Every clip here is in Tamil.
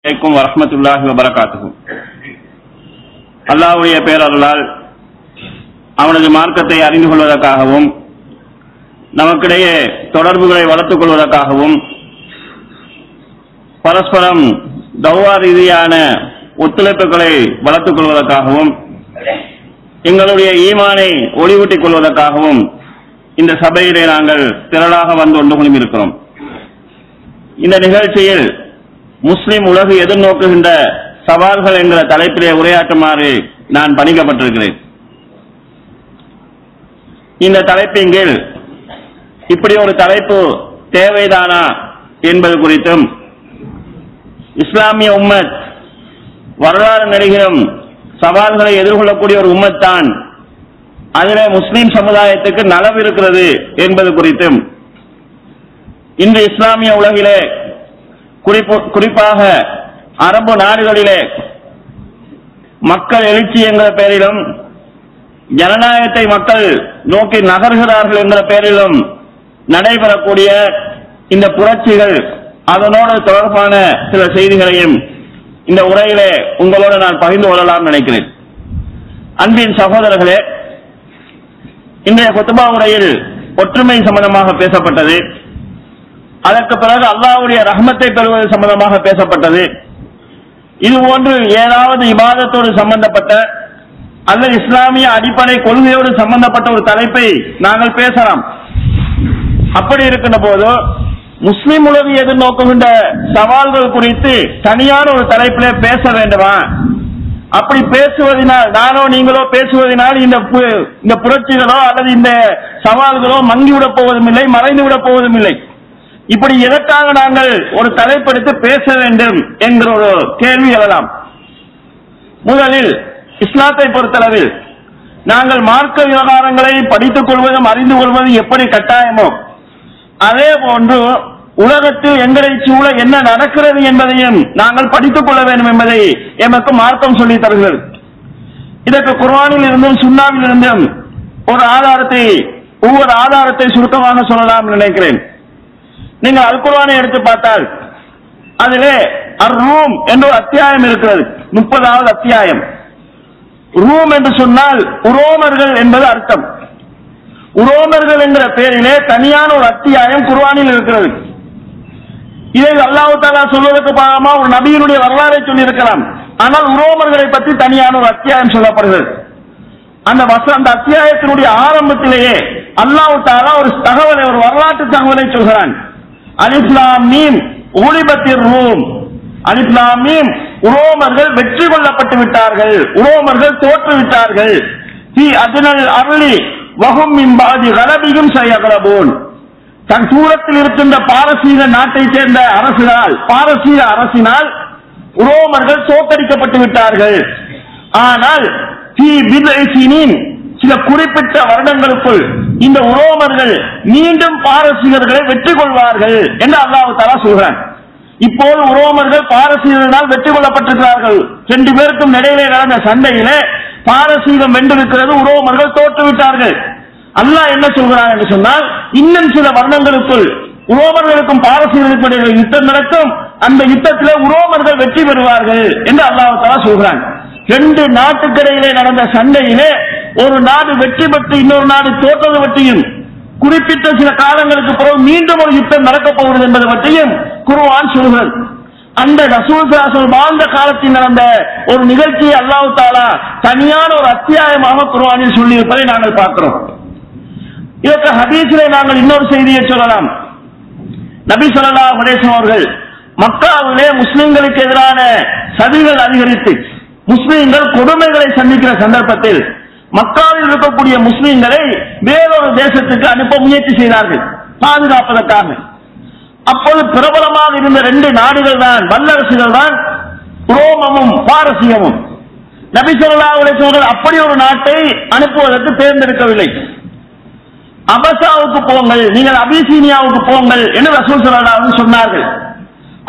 அலைக்கும் வரஹ்மத்துல்லாஹி வபரகாத்துஹு. அல்லாஹ்வுடைய பேரருளால் அவனது மார்க்கத்தை அறிந்து கொள்வதற்காகவும் நமக்கிடையே தொடர்புகளை வளர்த்துக் கொள்வதற்காகவும் பரஸ்பரம் தௌவா ரீதியான ஒத்துழைப்புகளை வளர்த்துக் கொள்வதற்காகவும் எங்களுடைய ஈமானை ஒளிவூட்டிக் கொள்வதற்காகவும் இந்த சபையிலே நாங்கள் திரளாக வந்து ஒன்று குழுமியிருக்கிறோம். இந்த நிகழ்ச்சியில் முஸ்லிம் உலகு எதிர்நோக்குகின்ற சவால்கள் என்கிற தலைப்பிலே உரையாற்றுமாறு நான் பணிக்கப்பட்டிருக்கிறேன். இந்த தலைப்பின் கீழ் இப்படி ஒரு தலைப்பு தேவைதானா என்பது குறித்தும், இஸ்லாமிய உம்மத் வரலாறு நெடுகிலும் சவால்களை எதிர்கொள்ளக்கூடிய ஒரு உம்மத் தான், அதிலே முஸ்லிம் சமுதாயத்துக்கு நலவு இருக்கிறது என்பது குறித்தும், இன்று இஸ்லாமிய உலகிலே குறிப்பாக அரபு நாடுகளிலே மக்கள் எழுச்சி என்கிற பெயரிலும் ஜனநாயகத்தை மக்கள் நோக்கி நகர்கிறார்கள் என்கிற பெயரிலும் நடைபெறக்கூடிய இந்த புரட்சிகள், அதனோடு தொடர்பான சில செய்திகளையும் இந்த உரையிலே உங்களோடு நான் பகிர்ந்து கொள்ளலாம் நினைக்கிறேன். அன்பின் சகோதரர்களே, இன்றைய குத்பா உரையில் ஒற்றுமை சம்பந்தமாக பேசப்பட்டது. அதற்கு பிறகு அல்லாஹ்வுடைய ரஹ்மத்தை பெறுவது சம்பந்தமாக பேசப்பட்டது. இதுபோன்று ஏதாவது இபாதத்தோடு சம்பந்தப்பட்ட அல்லது இஸ்லாமிய அடிப்படை கொள்கையோடு சம்பந்தப்பட்ட ஒரு தலைப்பை நாங்கள் பேசலாம். அப்படி இருக்கின்ற போது முஸ்லிம் உலகு எதிர்நோக்குகின்ற சவால்கள் குறித்து தனியான ஒரு தலைப்பிலே பேச வேண்டுமா? அப்படி பேசுவதனால், நானோ நீங்களோ பேசுவதனால் இந்த புரட்சிகளோ அல்லது இந்த சவால்களோ மங்கிவிடப் போவதும் இல்லை, மறைந்துவிடப் போவதும் இல்லை. இப்படி எதற்காக நாங்கள் ஒரு தலைப்பெடுத்து பேச வேண்டும் என்கிற ஒரு கேள்வி எழலாம். முதலில் இஸ்லாத்தை பொறுத்தளவில் நாங்கள் மார்க்க விவகாரங்களை படித்துக் கொள்வதும் அறிந்து கொள்வதும் எப்படி கட்டாயமோ, அதே போன்று உலகத்தில் எங்களை சூழ என்ன நடக்கிறது என்பதையும் நாங்கள் படித்துக் கொள்ள வேண்டும் என்பதை எமக்கு மார்க்கம் சொல்லித் தருகிறது. இதற்கு குர்ஆனில் இருந்தும் சுன்னாவில் இருந்தும் ஒவ்வொரு ஆதாரத்தை சுருக்கமாக சொல்லலாம் நினைக்கிறேன். நீங்கள் அல் குர்ஆனை எடுத்து பார்த்தால் அதிலே அர்-ரூம் என்ற ஒரு அத்தியாயம் இருக்கிறது, 30வது அத்தியாயம். ரூம் என்று சொன்னால் உரோமர்கள் என்பது அர்த்தம். உரோமர்கள் என்கிற பெயரிலே தனியான ஒரு அத்தியாயம் குர்ஆனில் இருக்கிறது. இதை அல்லாஹ் தஆலா சொல்வதற்கு பாகமா ஒரு நபியினுடைய வரலாறை சொல்லி இருக்கலாம். ஆனால் உரோமர்களை பற்றி தனியான ஒரு அத்தியாயம் சொல்லப்படுகிறது. அந்த அத்தியாயத்தினுடைய ஆரம்பத்திலேயே அல்லாஹ் தஆலா ஒரு தகவலை, ஒரு வரலாற்று தகவலை சொல்கிறான். அலிஃப் லாம் மீம் ஊலிபத்திர் ரூம். அலிஃப் லாம் மீம், உரோமர்கள் வெற்றி கொள்ளப்பட்டு விட்டார்கள், உரோமர்கள் தோற்று விட்டார்கள். ஃபீ அத்னல் அர்லி வஹும் மின் பாதி கலபியும் சயகலபூன். தன் தூரத்தில் இருக்கின்ற பாரசீக நாட்டை சேர்ந்த பாரசீக அரசினால் உரோமர்கள் தோற்கடிக்கப்பட்டு விட்டார்கள். ஆனால் ஃபீ பித்இ சினீன், சில குறிப்பிட்ட வருடங்களுக்குள் இந்த உரோமர்கள் மீண்டும் பாரசீகர்களை வெற்றி கொள்வார்கள் என்று அல்லாஹ் தஆலா சொல்கிறான். இப்போது உரோமர்கள் பாரசீகர்களால் வெற்றி கொள்ளப்பட்டிருக்கிறார்கள். 2 பேருக்கும் இடையிலே நடந்த சண்டையிலே பாரசீகம் வென்றிருக்கிறது, உரோமர்கள் தோற்றுவிட்டார்கள். அல்லாஹ் என்ன சொல்கிறான் என்று சொன்னால், இன்னும் சில வருடங்களுக்குள் உரோமர்களுக்கும் பாரசீகர்களுக்கும் இடையிலே யுத்தம் நடக்கும், அந்த யுத்தத்திலே உரோமர்கள் வெற்றி பெறுவார்கள் என்று அல்லாஹ் தஆலா சொல்கிறான். 2 நாட்டுக்கிடையிலே நடந்த சண்டையிலே ஒரு நாடு வெற்றி பெற்று இன்னொரு நாடு தோற்றது பற்றியும், குறிப்பிட்ட சில காலங்களுக்கு பிறகு மீண்டும் ஒரு யுத்தம் நடக்கப் போகிறது என்பது பற்றியும் குர்ஆன் சொல்கிறது. அந்த ரசூல் ஸல்லல்லாஹு அலைஹி வஸல்லம் வாழ்ந்த காலத்தில் நடந்த ஒரு நிகழ்ச்சியை அல்லாஹ் தஆலா தனியான ஒரு அத்தியாயமாக குர்ஆனில் சொல்லியிருப்பதை நாங்கள் பார்க்கிறோம். இதற்கு ஹதீஸிலே நாங்கள் இன்னொரு செய்தியை சொல்லலாம். நபி ஸல்லல்லாஹு அலைஹி வஸல்லம் அவர்கள் மக்காவிலே முஸ்லிம்களுக்கு எதிரான சதிகள் அதிகரித்து முஸ்லிம்கள் கொடுமைகளை சந்திக்கிற சந்தர்ப்பத்தில் மக்காவில் இருக்கக்கூடிய முஸ்லிம்களை வேறொரு தேசத்துக்கு அனுப்ப முயற்சி செய்தார்கள், பாதுகாப்பதற்காக. அப்போது பிரபலமாக இருந்த 2 நாடுகள் தான், வல்லரசுகள் தான், ரோமமும் பாரசீகமும். நபி ஸல்லல்லாஹு அலைஹி வஸல்லம் அப்படி ஒரு நாட்டை அனுப்புவதற்கு தேர்ந்தெடுக்கவில்லை. அபசாவுக்கு போங்கள், நீங்கள் அபிசீனியாவுக்கு போங்கள் என்று ரசூல் ஸல்லல்லாஹு அலைஹி வஸல்லம் சொன்னார்கள்.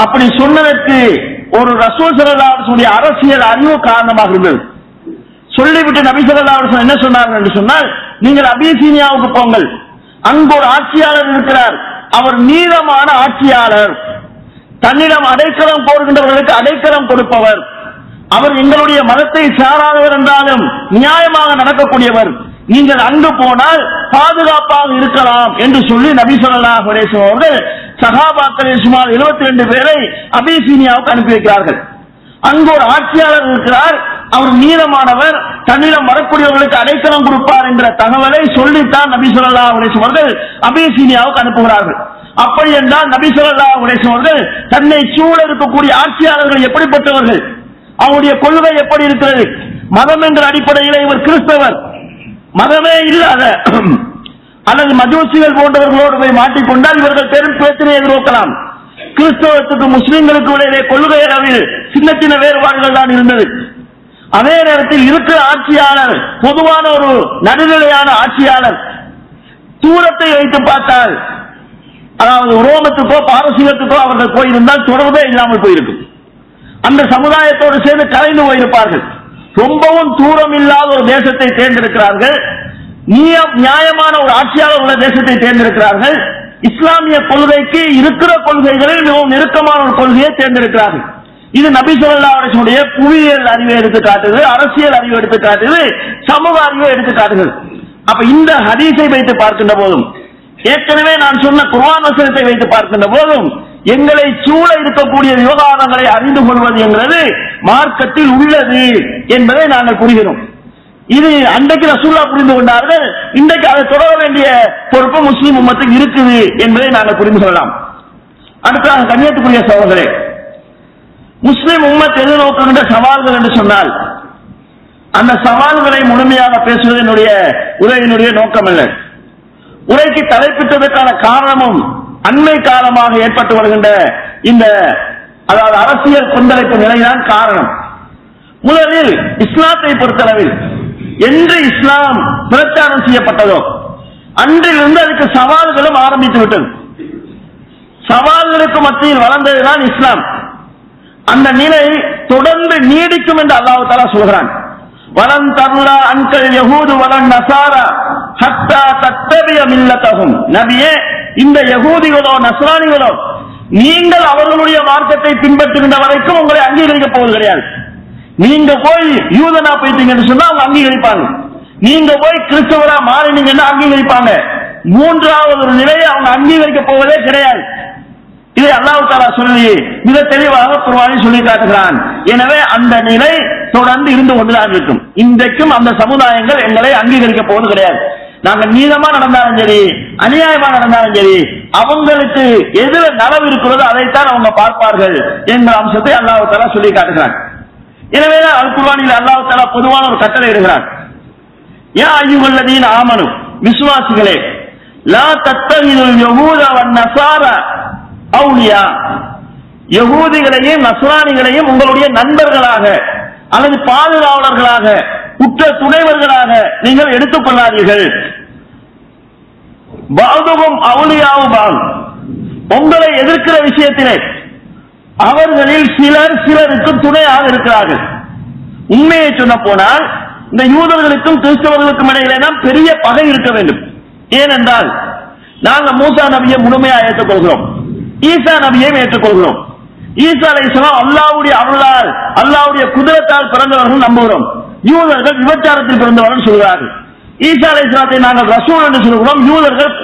அப்படி சொன்னதற்கு ஒரு ரசூல் ஸல்லல்லாஹு அலைஹி வஸல்லம் அரசியல் அறிவு காரணமாக இருந்தது. சொல்லிவிட்டு நபி ஸல்லல்லாஹு அலைஹி வஸல்லம் என்ன சொன்னார்கள் என்று சொன்னால், நீங்கள் அபிசீனியாவுக்கு போங்கள், அங்கு ஒரு ஆட்சியாளர் இருக்கிறார், அவர் நீளமான ஆட்சியாளர், தன்னிடம் அடைக்கலம் கோருகின்றவர்களுக்கு அடைக்கலம் கொடுப்பவர், அவர் எங்களுடைய மதத்தை சாராதவர் என்றாலும் நியாயமாக நடக்கக்கூடியவர், நீங்கள் அங்கு போனால் பாதுகாப்பாக இருக்கலாம் என்று சொல்லி நபி ஸல்லல்லாஹு அலைஹி வஸல்லம் அவர்கள் சஹாபாக்களில் சுமார் 72 பேரை அபிசீனியாவுக்கு அனுப்பி வைக்கிறார்கள். அங்கு ஒரு ஆட்சியாளர் இருக்கிறார், அவர் நீளமானவர், தன்னிடம் வரக்கூடியவர்களுக்கு அடைக்கலம் கொடுப்பார் என்ற தகவலை சொல்லித்தான் நபி ஸல்லல்லாஹு அலைஹி வஸல்லம் அவர்கள் அபிசீனியாவுக்கு அனுப்புகிறார்கள். அப்படி என்றால் நபி ஸல்லல்லாஹு அலைஹி வஸல்லம் அவர்கள் தன்னை சூழ இருக்கக்கூடிய ஆட்சியாளர்கள் எப்படிப்பட்டவர்கள், அவருடைய கொள்கை எப்படி இருக்கிறது, மதம் என்ற அடிப்படையில் இவர் கிறிஸ்தவர், மதமே இல்லாத அல்லது மஜூசிகள் போன்றவர்களோடு போய் மாட்டிக்கொண்டால் இவர்கள் பெரும் பிரச்சனையை எதிர்நோக்கலாம். கிறிஸ்தவத்துக்கு முஸ்லிம்களுக்கு இடையே கொள்கை அளவில் சின்ன சின்ன வேறுபாடுகள் தான் இருந்தது. அதே நேரத்தில் இருக்கிற ஆட்சியாளர் பொதுவான ஒரு நடுநிலையான ஆட்சியாளர். தூரத்தை வைத்து பார்த்தால், அதாவது ரோமத்துக்கோ பாரசீகத்துக்கோ அவர்கள் போயிருந்தால் தொடர்பே இல்லாமல் போயிருக்கும். அந்த சமுதாயத்தோடு சேர்ந்து கலைந்து போயிருப்பார்கள். ரொம்பவும் தூரம் இல்லாத ஒரு தேசத்தை தேர்ந்தெடுக்கிறார்கள், நியாயமான ஒரு ஆட்சியாளர் உள்ள தேசத்தை தேர்ந்தெடுக்கிறார்கள். இஸ்லாமிய கொள்கைக்கு இருக்கிற கொள்கைகளில் மிகவும் நெருக்கமான ஒரு கொள்கையை தேர்ந்தெடுக்கிறார்கள். இது நபி ஸல்லல்லாஹு அலைஹி வஸல்லம் புவியியல் அறிவை எடுத்து காட்டுது, அரசியல் அறிவை எடுத்து காட்டுது, சமூக அறிவை எடுத்து காட்டுகிறது. அப்ப இந்த ஹதீஸை வைத்து பார்க்கின்ற போதும், ஏற்கனவே நான் சொன்ன குர்ஆன் வசனத்தை வைத்து பார்க்கின்ற போதும், எங்களை சூழ இருக்கக்கூடிய விவகாரங்களை அறிந்து கொள்வது என்கிறது மார்க்கத்தில் உள்ளது என்பதை நாங்கள் புரிகிறோம். இது அன்றைக்கு ரசூலுல்லாஹ் புரிந்து கொண்டார்கள், இன்றைக்கு அதை தொடர வேண்டிய பொறுப்பு முஸ்லிம் உம்மத்துக்கு இருக்குது என்பதை நாங்கள் புரிந்து கொள்ளலாம். அடுத்ததாக கண்ணியத்துக்குரிய சகோதரர்களே, முஸ்லிம் உம்மத் எதிர்நோக்குகின்ற சவால்கள் என்று சொன்னால் அந்த சவால்களை முழுமையாக பேசுவது என்னுடைய உரையினுடைய நோக்கம் அல்ல. உரைக்கு தலைப்பிட்டதற்கான காரணமும் அண்மை காலமாக ஏற்பட்டு வருகின்ற இந்த அதாவது அரசியல் கொந்தளிப்பு நிலைதான் காரணம். முதலில் இஸ்லாத்தை பொறுத்தளவில் என்று இஸ்லாம் பிரச்சாரம் செய்யப்பட்டதோ அன்றிலிருந்து அதுக்கு சவால்களும் ஆரம்பித்து விட்டது. சவால்களுக்கு மத்தியில் வளர்ந்ததுதான் இஸ்லாம். அந்த நிலை தொடர்ந்து நீடிக்கும் என்று அல்லாஹ் தஆலா சொல்கிறான். வலன் தர்லா அன்கல் யஹூது வலன் நஸாரா ஹத்தா தத்தபிய மில்லத்தஹும். நபியே, இந்த யஹூதிகளோ நஸ்ரானிகளோ நீங்கள் அவர்களுடைய மார்க்கத்தை பின்பற்றுகின்ற வரைக்கும் உங்களை அங்கீகரிக்கப் போவது கிடையாது. நீங்க போய் யூதனா போயிட்டீங்கன்னு சொன்னா அவங்க அங்கீகரிப்பாங்க, நீங்க போய் கிறிஸ்தவரா மாறினீங்கன்னா அங்கீகரிப்பாங்க. மூன்றாவது ஒரு நிலையை அவங்க அங்கீகரிக்க போவதே கிடையாது. இதை அல்லாஹ் தஆலா சொல்லி மிக தெளிவாக குர்ஆனில் சொல்லி காட்டுகிறான். எனவே அந்த நிலை தொடர்ந்து இருந்து கொண்டுதான் இருக்கும். இன்றைக்கும் அந்த சமுதாயங்கள் எங்களை அங்கீகரிக்க போவது கிடையாது. நாங்க நீளமா நடந்தாலும் சரி, அநியாயமா நடந்தாலும் சரி, அவங்களுக்கு எதிர நலவு இருக்கிறதோ அதைத்தான் அவங்க பார்ப்பார்கள் என்ற அம்சத்தை அல்லாஹ் தஆலா சொல்லி காட்டுகிறான். எனவேதான் அல் குர்ஆனில் அல்லாஹ் தஆலா பொதுவான ஒரு கட்டளை இடுகிறான். யா அய்யுஹல்லதீன ஆமனு, விசுவாசிகளே, லா தத்தகிதுல் யஹூத வன் நஸாரா அவுலியா, யஹூதிகளையும் நஸ்ரானிகளையும் உங்களுடைய நண்பர்களாக அல்லது பாதுகாவலர்களாக உற்ற துணைவர்களாக நீங்கள் எடுத்துக் கொள்ளாதீர்கள். பாதுகும் அவுலியாவும் பால், உங்களை எதிர்க்கிற விஷயத்திலே அவர்களில் சிலர் சிலருக்கு துணையாக இருக்கிறார்கள். உண்மையை சொல்ல போனால் இந்த யூதர்களுக்கும் கிறிஸ்தவர்களுக்கும் இடையிலே தான் பெரிய பகை இருக்க வேண்டும். ஏனென்றால் நாங்கள் மூசா நபியை முழுமையாக ஏற்றுக்கொள்கிறோம், ஈசா நபியையும் ஏற்றுக்கொள்கிறோம். ஈசா அலைஹிஸ்ஸலாம் அல்லாஹ்வுடைய அருளால் அல்லாஹ்வுடைய குதிரத்தால் பிறந்தவர்கள் நம்புகிறோம். யூதர்கள் விபச்சாரத்தில் பிறந்தவர்கள் சொல்கிறார்கள். ஈசா அலைஹிஸ்ஸலாத்தை நாங்கள் ரசூல் என்று சொல்கிறோம், யூதர்கள்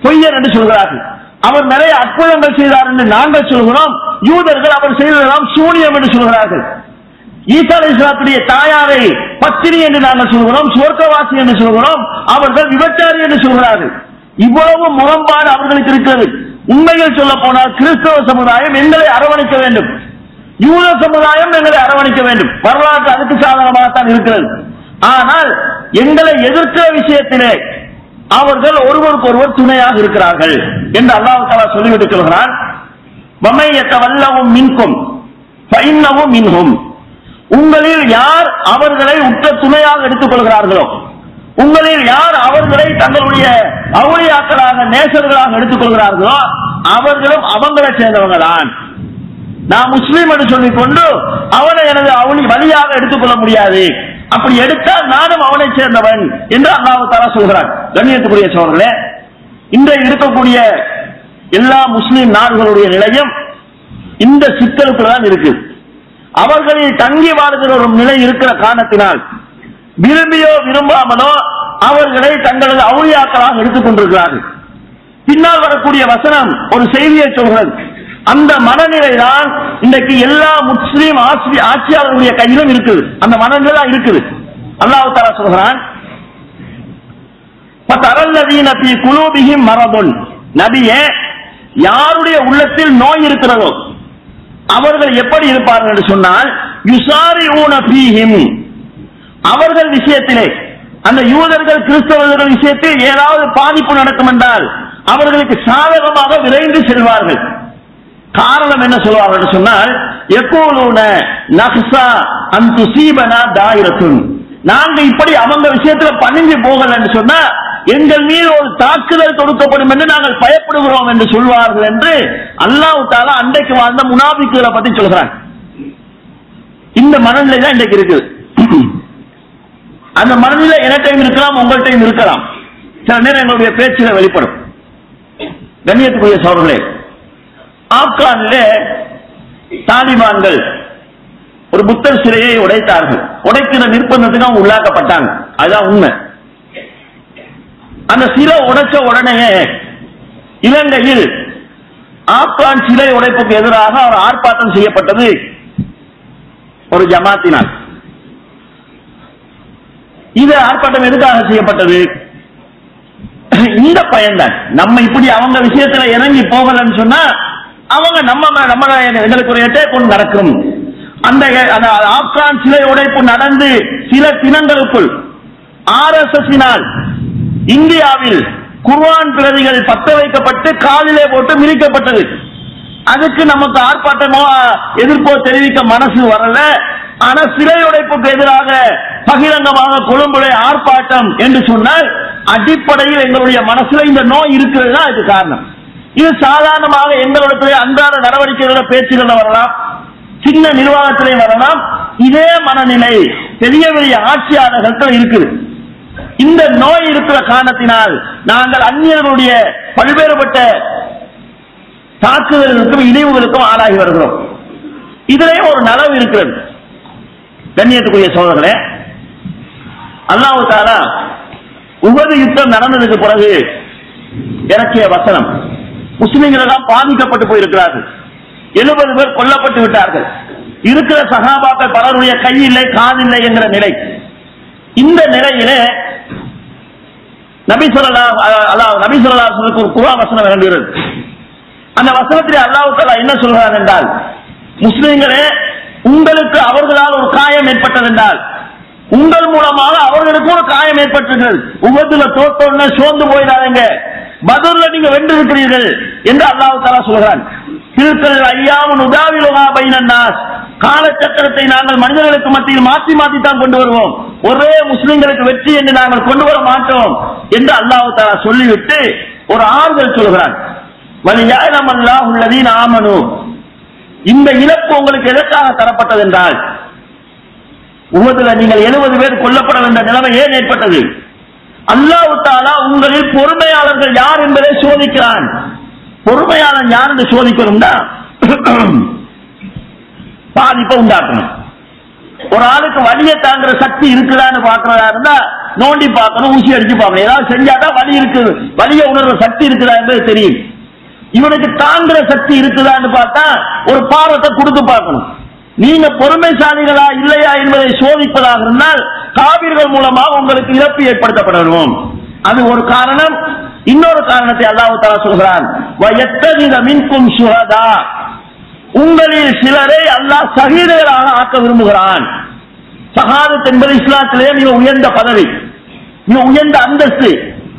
பொய்யர் என்று சொல்கிறார்கள். அவர் நிறைய அற்புதங்கள் செய்தார் என்று நாங்கள் சொல்கிறோம், யூதர்கள் அவர் செய்ததெல்லாம் சூனியம் என்று சொல்கிறார்கள். ஈசா அலைஹிஸ்ஸலாத்துடைய தாயாரை பத்தினி என்று நாங்கள் சொல்கிறோம், சுவர்க்கவாசி என்று சொல்கிறோம், அவர்கள் விபச்சாரி என்று சொல்கிறார்கள். இவ்வளவு முரண்பாடு அவர்களுக்கு இருக்கிறது. உண்மையில் சொல்ல போனால் கிறிஸ்தவ சமுதாயம் எங்களை அரவணைக்க வேண்டும், யூத சமுதாயம் எங்களை அரவணைக்க வேண்டும். வரலாற்று அதுக்கு சாதகமாகத்தான் இருக்கிறது. ஆனால் எங்களை எதிர்க்கிற விஷயத்திலே அவர்கள் ஒருவருக்கொருவர் துணையாக இருக்கிறார்கள் என்று அல்லாஹ் தஆலா சொல்லிவிட்டு சொல்கிறான். வமை யதவல்லஹும் மின்கும் ஃபஇன்னஹும் மின்ஹும், உங்களில் யார் அவர்களை உற்ற துணையாக எடுத்துக் கொள்கிறார்களோ, உங்களில் யார் அவர்களை தங்களுடைய அவுலியாக்களாக நேசர்களாக எடுத்துக் கொள்கிறார்களோ அவர்களும் அவங்களை சேர்ந்தவங்க தான். நான் முஸ்லீம் என்று சொல்லிக் கொண்டு அவனை எனது அவளி வழியாக எடுத்துக்கொள்ள முடியாது, அப்படி எடுத்தால் நானும் அவனை சேர்ந்தவன் என்று அல்லாஹ் தஆலா சொல்கிறான். கண்ணியத்துக்குரிய சகோதரர்களே, இன்றைக்கு இருக்கக்கூடிய எல்லா முஸ்லீம் நாடுகளுடைய நிலையம் இந்த சிக்கலுக்குதான் இருக்கு. அவர்களில் தங்கி வாழ்கிற ஒரு நிலை இருக்கிற காரணத்தினால் விரும்பியோ விரும்பாமலோ அவர்களை தங்களது அவுளியாக்களாக எடுத்துக் கொண்டிருக்கிறார்கள். பின்னால் வரக்கூடிய வசனம் ஒரு செய்தியை சொல்கிறது. அந்த மனநிலை தான் இன்றைக்கு எல்லா முஸ்லீம் ஆட்சியாளர்களுடைய கையிலும் இருக்குது. அந்த மனநிலை தான் இருக்குது. அல்லாஹ் தஆலா சொல்கிறான், ஃபதரல்லதீன ஃபீ குலூபிஹிம் மரதுன், நபியே யாருடைய உள்ளத்தில் நோய் இருக்கிறதோ அவர்கள் எப்படி இருப்பார்கள் என்று சொன்னால், யுசாரிஊன ஃபீஹிம், அவர்கள் விஷயத்திலே, அந்த யூதர்கள் கிறிஸ்தவர்கள் விஷயத்தில் ஏதாவது பாதிப்பு நடக்கும் என்றால் அவர்களுக்கு சாதகமாக விரைந்து செல்வார்கள். காரணம் என்ன சொல்வார்கள் என்று சொன்னால், யகூலூன நஹ்ஸா அன் துஸீபனா தாயிரத்துன், நாங்க இப்படி அவங்க விஷயத்துல பணிஞ்சு போகல என்று சொன்னா எங்கள் மீது ஒரு தாக்குதல் தொடுக்கப்படும் என்று நாங்கள் பயப்படுகிறோம் என்று சொல்வார்கள் என்று அல்லாஹ் தஆலா அன்றைக்கு வாழ்ந்த முனாஃபிக்குகளை பத்தி சொல்கிறான். இந்த மனநிலை தான் இன்றைக்கு இருக்குது. அந்த மனநிலை எனட்டையும் இருக்கலாம், உங்கள்கிட்டையும் இருக்கலாம். சில நேரம் எங்களுடைய பேச்சில வெளிப்படும். கண்ணியத்துக்குரிய சகோதரர்களே, ஆப்கானிலே தாலிபான்கள் ஒரு புத்தர் சிலையை உடைத்தார்கள். உடைக்கிற நிர்பந்தத்துக்கு அவங்க உள்ளாக்கப்பட்டாங்க. அதுதான் உண்மை. அந்த சிலை உடைச்ச உடனே இலங்கையில் ஆப்கான் சிலை உடைப்புக்கு எதிராக ஒரு ஆர்ப்பாட்டம் செய்யப்பட்டது ஒரு ஜமாத்தினால். இது ஆர்ப்பாட்டம் எதுக்காக செய்யப்பட்டது? இந்த பயன்தான். நம்ம இப்படி அவங்க விஷயத்துல இறங்கி போகலன்னு சொன்னா அவங்க நம்ம எங்களுக்கு ஒரு எட்டை கொண்டு நடக்கும். அந்த ஆப்கான் சிலை உடைப்பு நடந்து சில தினங்களுக்குள் RSS இந்தியாவில் குர்ஆன் பிரதிகள் பத்த வைக்கப்பட்டு காலிலே போட்டு மிதிக்கப்பட்டது. அதுக்கு நமக்கு ஆர்ப்பாட்டமோ எதிர்ப்போ தெரிவிக்க மனசு வரல. ஆனா சிலை உடைப்புக்கு எதிராக பகிரங்கமாக கொழும்புடைய ஆர்ப்பாட்டம் என்று சொன்னால் அடிப்படையில் எங்களுடைய மனசுல இந்த நோய் இருக்கிறது தான் இது காரணம். இது சாதாரணமாக எங்களுடைய அன்றாட நடவடிக்கைகள பேச்சுகள வரலாம், சின்ன நிர்வாகத்திலே வரலாம். இதே மனநிலை பெரிய பெரிய ஆட்சியாளர்கள் இருக்குது. இந்த நோய் இருக்கிற காரணத்தினால் நாங்கள் அந்நியர்களுடைய பல்வேறுபட்ட தாக்குதல்களுக்கும் இழிவுகளுக்கும் ஆளாகி வருகிறோம். இதிலே ஒரு நலவு இருக்கிறது. கண்ணியத்துக்குரிய சகோதரர்களே, அல்லாஹ் தஆலா உஹது யுத்தம் நடந்ததுக்கு பிறகு இறக்கிய வசனம், முஸ்லிம்கள் எல்லாம் பாதிக்கப்பட்டு போயிருக்கிறார்கள். 70 பேர் கொல்லப்பட்டு விட்டார்கள். இருக்கிற சஹாபாக்கள் பலருடைய கை இல்லை காது இல்லை என்கிற நிலை. இந்த நிலையிலே நபி ஸல்லல்லாஹு அலைஹி வஸல்லம் ஒரு குர்ஆன் வசனம் இறங்குகிறது. அந்த வசனத்திலே அல்லாஹ் தஆலா என்ன சொல்கிறார் என்றால், முஸ்லிம்களே உங்களுக்கு அவர்களால் ஒரு காயம் ஏற்பட்டது என்றால் உங்கள் மூலமாக அவர்களுக்கு ஒரு காயம் ஏற்பட்டிருக்கிறது. உஹதுல தோத்தோன்னு சோர்ந்து போயிடாதீங்க, பத்ர்ல நீங்க வென்றிருக்கிறீர்கள் என்று அல்லாஹ் தஆலா சொல்கிறான். தில்கல் அய்யாமு நுதாவிலுஹா பைனன் நாஸ், காலச்சக்கரத்தை நாங்கள் மனிதர்களுக்கு மத்தியில் மாற்றி மாற்றி தான் கொண்டு வருவோம், ஒரே முஸ்லிம்களுக்கு வெற்றி என்று நாங்கள் கொண்டு வர மாட்டோம் என்று அல்லாஹ் தஆலா சொல்லிவிட்டு ஒரு ஆறுதல் சொல்கிறான். வலியஅலம் அல்லாஹு அல்லதீன ஆமனு, இந்த இழப்பு உங்களுக்கு எதற்காக தரப்பட்டது என்றால், உஹதுல நீங்கள் 70 பேர் கொல்லப்பட வேண்டிய நிலைமை ஏன் ஏற்பட்டது? அல்லாஹ் தஆலா உங்களில் பொறுமையாளர்கள் யார் என்பதை சோதிக்கிறான். பொறுமையாளன் யார் என்று சோதிக்கணும்னா பாதிப்பை உண்டாக்கணும். ஒரு ஆளுக்கு வலியை தாங்குற சக்தி இருக்குதான்னு பாக்குறதா இருந்தா நோண்டி பார்க்கணும், ஊசி அடிச்சு பார்க்கணும். ஏதாவது செஞ்சாதான் வலி இருக்குது, வலியை உணர்ற சக்தி இருக்குதா என்பது தெரியும். இவனுக்கு தாங்குற சக்தி இருக்குதான்னு பார்த்தா ஒரு பாரத்தை கொடுத்து பார்க்கணும். நீங்க பொறுமைசாலிகளா இல்லையா என்பதை சோதிப்பதாக இருந்தால் காவிர்கள் மூலமாக உங்களுக்கு இழப்பு ஏற்படுத்தப்படணும். அது ஒரு காரணம். இன்னொரு காரணத்தை அல்லாஹ் தஆலா சொல்கிறான், வயத்தகித மின்கும் ஷுஹதா, உங்களில் சிலரை அல்லாஹ் ஷஹீதுகளாக ஆக்க விரும்புகிறான். ஷஹாதத் என்பது இஸ்லாத்திலே மிக உயர்ந்த பதவி, மிக உயர்ந்த அந்தஸ்து.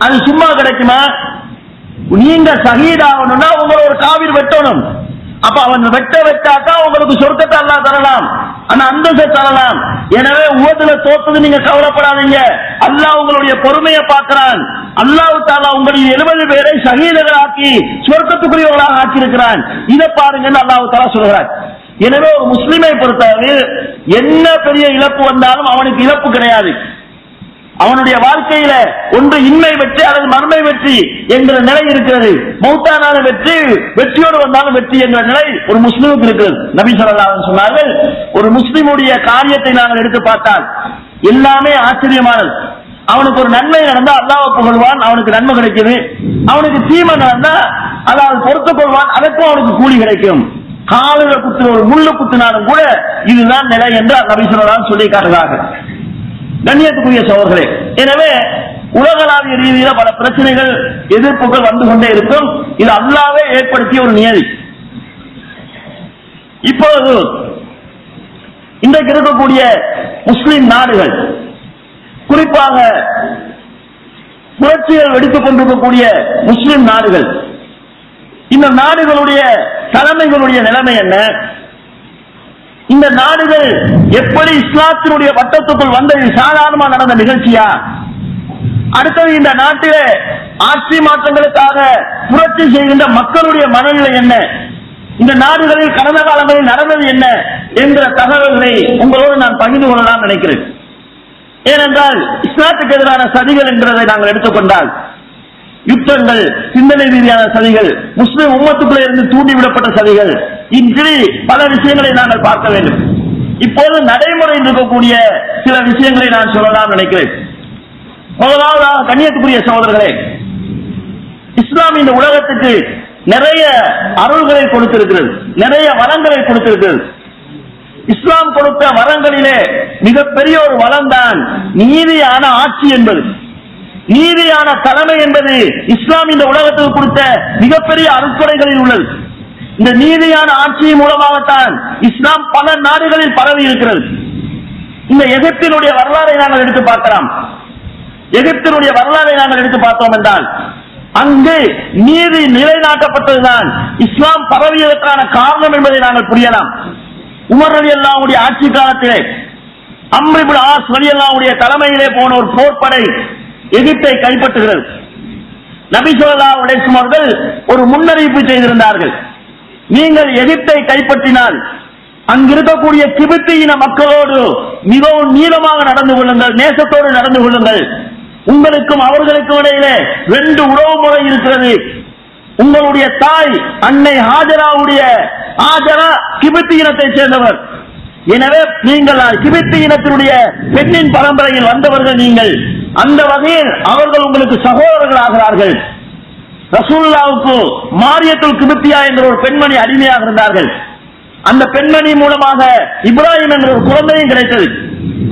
அது சும்மா கிடைக்குமா? நீங்க ஷஹீதாகணும்னா உங்களை ஒரு காவிர் வெட்டணும். அப்ப அவன் வெட்டாக்கா உங்களுக்கு சொர்க்கத்தை அல்லாஹ் தரலாம், ஆனா அந்தஸ்தை தரலாம். எனவே உஹதுல தோத்தது நீங்க கவலைப்படாதீங்க, அல்லாஹ் உங்களுடைய பொறுமையை பார்க்கிறான். அல்லாஹ் தஆலா உங்களில் 70 பேரை ஷஹீதுகளாக்கி சொர்க்கத்துக்குரியவர்களாக ஆக்கியிருக்கிறான். இதை பாருங்கன்னு அல்லாஹ் தஆலா சொல்கிறார். எனவே ஒரு முஸ்லிமை பொறுத்தவரை என்ன பெரிய இழப்பு வந்தாலும் அவனுக்கு இழப்பு கிடையாது. அவனுடைய வாழ்க்கையில ஒன்று இன்மை வெற்றி அல்லது மறுமை வெற்றி என்கிற நிலை இருக்கிறது. மௌத்தானாலும் வெற்றி, வெற்றியோடு வந்தாலும் வெற்றி என்கிற நிலை ஒரு முஸ்லிமுக்கு இருக்கிறது. நபி ஸல்லல்லாஹு அலைஹி வஸல்லம் சொன்னார்கள், ஒரு முஸ்லிமுடைய காரியத்தை நாங்கள் எடுத்து பார்த்தால் எல்லாமே ஆச்சரியமானது. அவனுக்கு ஒரு நன்மை நடந்தா அல்லாஹ்வை புகழ்வான், அவனுக்கு நன்மை கிடைக்குது. அவனுக்கு தீமை நடந்தா அல்லாஹ் பொறுத்துக் கொள்வான், அதற்கும் அவனுக்கு கூலி கிடைக்கும். காலில குத்து ஒரு முள்ளு குத்தினாலும் கூட இதுதான் நிலை என்று நபி ஸல்லல்லாஹு அலைஹி வஸல்லம் சொல்லி காட்டுகிறார்கள். கண்ணியத்துக்குரிய சகோதரர்களே, எனவே உலகளாவிய ரீதியில பல பிரச்சனைகள், எதிர்ப்புகள் வந்து கொண்டே இருக்கும். இது அல்லாஹ்வே ஏற்படுத்திய ஒரு நியதி. இப்போது இன்றைக்கு இருக்கக்கூடிய முஸ்லிம் நாடுகள், குறிப்பாக புரட்சிகள் வெடித்துக் கொண்டிருக்கக்கூடிய முஸ்லிம் நாடுகள், இந்த நாடுகளுடைய தலைமைகளுடைய நிலைமை என்ன? இந்த நாடுகள் எப்படி இஸ்லாத்தினுடைய வட்டத்துக்குள் வந்தது சாதாரணமா நடந்த நிகழ்ச்சியா? அடுத்தது இந்த நாட்டிலே ஆட்சி மாற்றங்களுக்காக புரட்சி செய்கின்ற மக்களுடைய மனநிலை என்ன? இந்த நாடுகளில் கடந்த காலங்களில் நடந்தது என்ன என்கிற தகவல்களை உங்களோடு நான் பகிர்ந்து கொள்ளலாம் நினைக்கிறேன். ஏனென்றால் இஸ்லாத்துக்கு எதிரான சதிகள் என்கிறதை நாங்கள் எடுத்துக்கொண்டால், யுத்தங்கள், சிந்தனை ரீதியான சதிகள், முஸ்லிம் உம்மத்துக்குள்ளே இருந்து தூண்டிவிடப்பட்ட சதிகள், இப்படி பல விஷயங்களை நாங்கள் பார்க்க வேண்டும். இப்போது நடைமுறையில் இருக்கக்கூடிய சில விஷயங்களை நான் சொல்லலாம் நினைக்கிறேன். முதலாவதாக கண்ணியத்துக்குரிய சகோதரர்களே, இஸ்லாம் இந்த உலகத்துக்கு நிறைய அருள்களை கொடுத்திருக்கிறது, நிறைய வளங்களை கொடுத்திருக்கிறது. இஸ்லாம் கொடுத்த வளங்களிலே மிகப்பெரிய ஒரு வளம் தான் நீதியான ஆட்சி என்பது. நீதியான தலைமை என்பது இஸ்லாம் இந்த உலகத்துக்கு கொடுத்த மிகப்பெரிய அருட்கொடைகளில் உள்ளது. இந்த நீதியான ஆட்சியின் மூலமாகத்தான் இஸ்லாம் பல நாடுகளில் பரவி இருக்கிறது. இந்த எகிப்தினுடைய வரலாறை நாங்கள் எடுத்து பார்க்கலாம். எகிப்தினுடைய வரலாறை நாங்கள் எடுத்து பார்த்தோம் என்றால், அங்கு நீதி நிலைநாட்டப்பட்டதுதான் இஸ்லாம் பரவியதற்கான காரணம் என்பதை நாங்கள் புரியலாம். உமர் ரலியல்லாஹு அன்ஹு ஆட்சி காலத்திலே அம்ர் இப்னு ஆஸ் ரலியல்லாஹு அன்ஹு தலைமையிலே போன ஒரு போர்ப்படை எகிப்தை கைப்பற்றுகிறது. நபி ஸல்லல்லாஹு அலைஹி வஸல்லம் அவர்கள் ஒரு முன்னறிவிப்பு செய்திருந்தார்கள். நீங்கள் எகிப்தை கைப்பற்றினால் அங்கிருக்கக்கூடிய கிபித்தி இன மக்களோடு மிகவும் நீளமாக நடந்து கொள்ளுங்கள், நேசத்தோடு நடந்து கொள்ளுங்கள். உங்களுக்கும் அவர்களுக்கும் இடையிலே 2 உறவு முறை இருக்கிறது. உங்களுடைய தாய் அன்னை ஹாஜராவுடைய ஹாஜரா கிபித்தி இனத்தை சேர்ந்தவர். எனவே நீங்கள் கிபித்தி இனத்தினுடைய பெண்ணின் பரம்பரையில் வந்தவர்கள். நீங்கள் அந்த வகையில் அவர்கள் உங்களுக்கு சகோதரர்கள் ஆகிறார்கள். ரசூலுல்லாஹ்வுக்கு மாரியத்துல் கிபித்தியா என்ற ஒரு பெண்மணி அடிமையாக இருந்தார்கள். அந்த பெண்மணி மூலமாக இப்ராஹிம் என்ற ஒரு குழந்தையும் கிடைத்தது.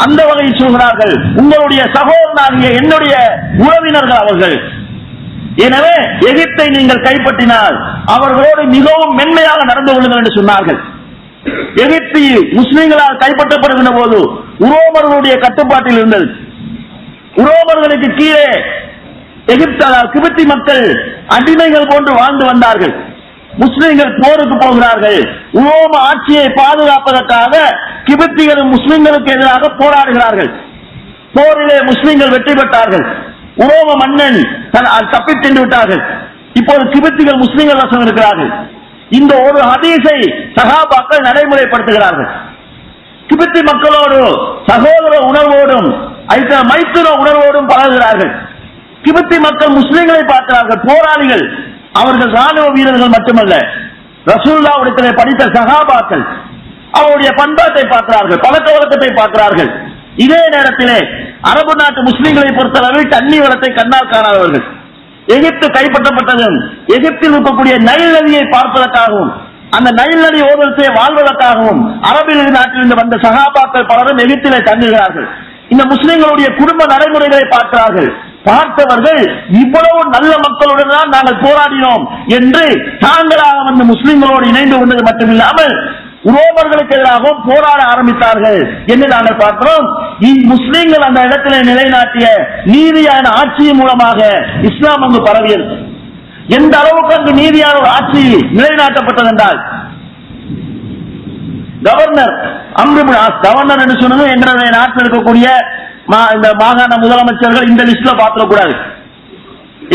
அந்த வகையில் சொல்கிறார்கள், உங்களுடைய சகோதரனாகிய என்னுடைய உறவினர்கள் அவர்கள். எனவே எகிப்தை நீங்கள் கைப்பற்றினால் அவர்களோடு மிகவும் மென்மையாக நடந்து கொள்ளுங்கள் என்று சொன்னார்கள். எகிப்து முஸ்லிம்களால் கைப்பற்றப்படுகின்ற போது உரோமர்களுடைய கட்டுப்பாட்டில் இருந்தது. உரோமர்களுக்கு கீழே எகிப்தால் கிபித்தி மக்கள் அடிமைகள் போன்று வாழ்ந்து வந்தார்கள். முஸ்லிம்கள் போருக்கு போகிறார்கள். உரோம ஆட்சியை பாதுகாப்பதற்காக கிபித்திகளும் முஸ்லிம்களுக்கு எதிராக போராடுகிறார்கள். போரிலே முஸ்லிம்கள் வெற்றி பெற்றார்கள். உரோம மன்னன் தப்பிச் சென்று விட்டார்கள். இப்போது கிபித்திகள் முஸ்லிம்கள் வசம் இருக்கிறார்கள். இந்த ஒரு ஹதீஸை சஹாபாக்கள் நடைமுறைப்படுத்துகிறார்கள். கிபித்தி மக்களோடு சகோதர உணர்வோடும் மைத்திர உணர்வோடும் பழகுகிறார்கள். கிபித்தி மக்கள் முஸ்லிம்களை பார்க்கிறார்கள், போராளிகள். அவர்கள் ராணுவ வீரர்கள் மட்டுமல்ல, ரசூலுல்லாஹ்விடத்திலே படித்த சஹாபாக்கள். அவருடைய பண்பாட்டை பார்க்கிறார்கள், பழக்க வழக்கத்தை பார்க்கிறார்கள். இதே நேரத்திலே அரபு நாட்டு முஸ்லிம்களை பொறுத்தளவில் தண்ணி வளத்தை கண்ணால் காணாதவர்கள். எகிப்து கைப்பற்றப்பட்டதும் எகிப்தில் இருக்கக்கூடிய நைல் நதியை பார்ப்பதற்காகவும் அந்த நைல் நதி ஓதத்தை வாழ்வதற்காகவும் அரபில் நாட்டிலிருந்து வந்த சஹாபாக்கள் பலரும் எகிப்திலே தங்குகிறார்கள். இந்த முஸ்லிம்களுடைய குடும்ப நடைமுறைகளை பார்க்கிறார்கள். பார்த்தவர்கள் இவ்வளவு நல்ல மக்களுடன் தான் நாங்கள் போராடினோம் என்று தாங்களாக வந்து முஸ்லிம்களோடு இணைந்து கொண்டது மட்டுமில்லாமல் உரோமர்களுக்கு எதிராகவும் போராட ஆரம்பித்தார்கள் என்று நாங்கள் பார்க்கிறோம். முஸ்லிம்கள் அந்த இடத்திலே நிலைநாட்டிய நீதியான ஆட்சியின் மூலமாக இஸ்லாம் அங்கு பரவியது. எந்த அளவுக்கு அங்கு நீதியான ஒரு ஆட்சி நிலைநாட்டப்பட்டது என்றால், கவர்னர் அம்ர் இப்னு ஆஸ், கவர்னர் என்று சொன்னது எங்களுடைய நாட்டில் இருக்கக்கூடிய இந்த மாகாண முதலமைச்சர்கள் இந்த லிஸ்ட்ல பார்த்துக்கூடாது.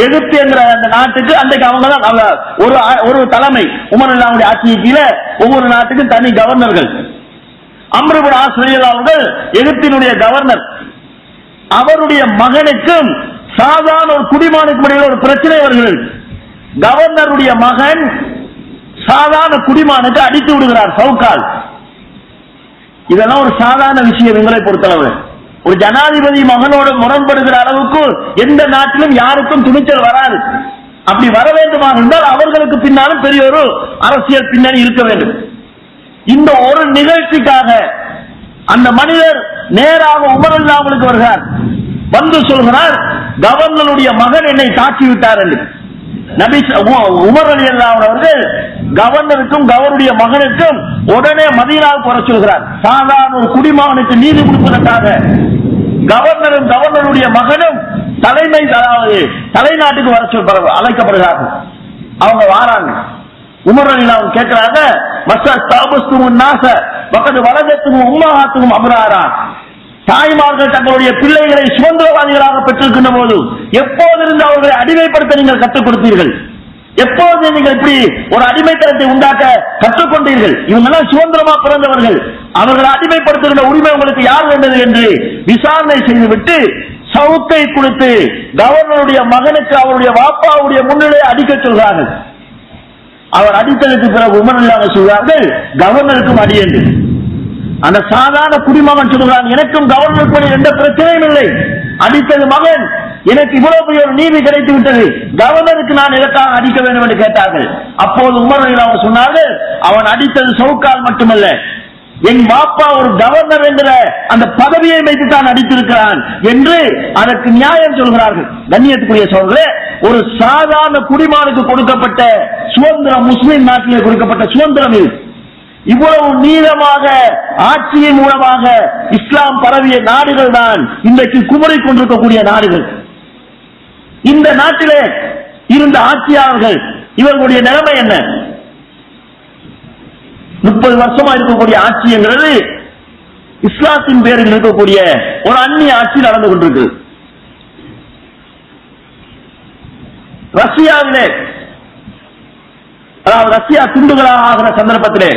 எகிப்து என்கிற அந்த நாட்டுக்கு அன்றைக்கு அவங்க தான் ஒரு தலைமை. உமர் அல்லாஹ்வுடைய ஆட்சிக்கு கீழே ஒவ்வொரு நாட்டுக்கும் தனி கவர்னர்கள். அம்ர் இப்னு ஆஸ் ரலியல்லாஹு அவர்கள் எகிப்தினுடைய கவர்னர். அவருடைய மகனுக்கும் சாதாரண ஒரு குடிமகனுக்கும் இடையில் ஒரு பிரச்சனை வருகிறது. கவர்னருடைய மகன் சாதாரண குடிமகனுக்கு அடித்து விடுகிறார் சவுக்கால். இதெல்லாம் ஒரு சாதாரண விஷயம். எங்களை பொறுத்தளவு ஒரு ஜனாதிபதி மகனோடு முரண்படுகிற அளவுக்கு எந்த நாட்டிலும் யாருக்கும் துணிச்சல் வராது. அப்படி வர வேண்டுமாக இருந்தால் அவர்களுக்கு பின்னாலும் பெரிய ஒரு அரசியல் பின்னணி இருக்க வேண்டும். இந்த ஒரு நிகழ்ச்சிக்காக அந்த மனிதர் நேராக உமர் ரலியல்லாஹு வருகிறார். வந்து சொல்கிறார், கவர்னருடைய மகன் என்னை தாக்கிவிட்டார் என்று. நபி உமர் ரலியல்லாஹு அவர்கள் கவர்னருக்கும் கவர்னருடைய மகனுக்கும் உடனே மதீனாவுக்கு வர சொல்கிறார். சாதாரண ஒரு குடிமகனுக்கு நீதி கொடுப்பதற்காக கவர்னரும் கவர்னருடைய மகனும் தலைநாட்டுக்கு வர அழைக்கப்படுகிறார்கள். அவங்க வாராங்க. உமர் ரலியல்லாஹு கேட்கிறாங்க, தாய்மார்கள் தங்களுடைய பிள்ளைகளை சுதந்திரவாதிகளாக பெற்றிருக்கின்ற போது எப்போதிருந்து அவர்களை அடிமைப்படுத்த நீங்கள் கற்றுக் கொடுத்தீர்கள்? எப்போது நீங்கள் இப்படி ஒரு அடிமைத்தனத்தை உண்டாக்க கற்றுக்கொண்டீர்கள்? இவங்கெல்லாம் சுதந்திரமா பிறந்தவர்கள், அவர்களை அடிமைப்படுத்துகின்ற உரிமை உங்களுக்கு யார் வேண்டது என்று விசாரணை செய்துவிட்டு சவுக்கை கொடுத்து கவர்னருடைய மகனுக்கு அவருடைய வாப்பாவுடைய முன்னிலையை அடிக்க சொல்கிறார்கள். அவர் அடித்ததற்கு பிறகு உமர் ரலியல்லாஹு சொல்கிறார்கள், கவர்னருக்கும் அடி என்று. அந்த சாதாரண குடிமகன் சொல்கிறான், எனக்கும் கவர்னருக்கும் எந்த பிரச்சனையும் இல்லை, அடித்தது மகன், எனக்கு இவ்வளவு பெரிய ஒரு நீதி கிடைத்து விட்டது, கவர்னருக்கு நான் எதற்காக அடிக்க வேண்டும் என்று கேட்டார்கள். அப்போது உமர் ரலியல்லாஹு சொன்னார்கள், அவன் அடித்தது சவுக்கால் மட்டுமல்ல, என் பாப்பா ஒரு கவர்னர் என்கிற அந்த பதவியை வைத்து தான் அடித்திருக்கிறான் என்று அதற்கு நியாயம் சொல்கிறார்கள். கண்ணியத்துக்குரிய சோழர்களே, ஒரு சாதாரண குடிமகனுக்கு கொடுக்கப்பட்ட சுதந்திரம், முஸ்லிம் நாட்டிலே கொடுக்கப்பட்ட சுதந்திரம் இது. இவ்வளவு நீளமாக ஆட்சியின் மூலமாக இஸ்லாம் பரவிய நாடுகள் தான் இன்றைக்கு குமரிக் கொண்டிருக்கக்கூடிய நாடுகள். இந்த நாட்டிலே இருந்த ஆட்சியாளர்கள் இவர்களுடைய நிலைமை என்ன? 30 வருஷமா இருக்கக்கூடிய ஆட்சி என்கிறது இஸ்லாத்தின் பேரில் இருக்கக்கூடிய ஒரு அந்நிய ஆட்சி நடந்து கொண்டிருக்கு. ரஷ்யாவிலே, அதாவது ரஷ்யா துண்டுகளாக ஆகிற சந்தர்ப்பத்திலே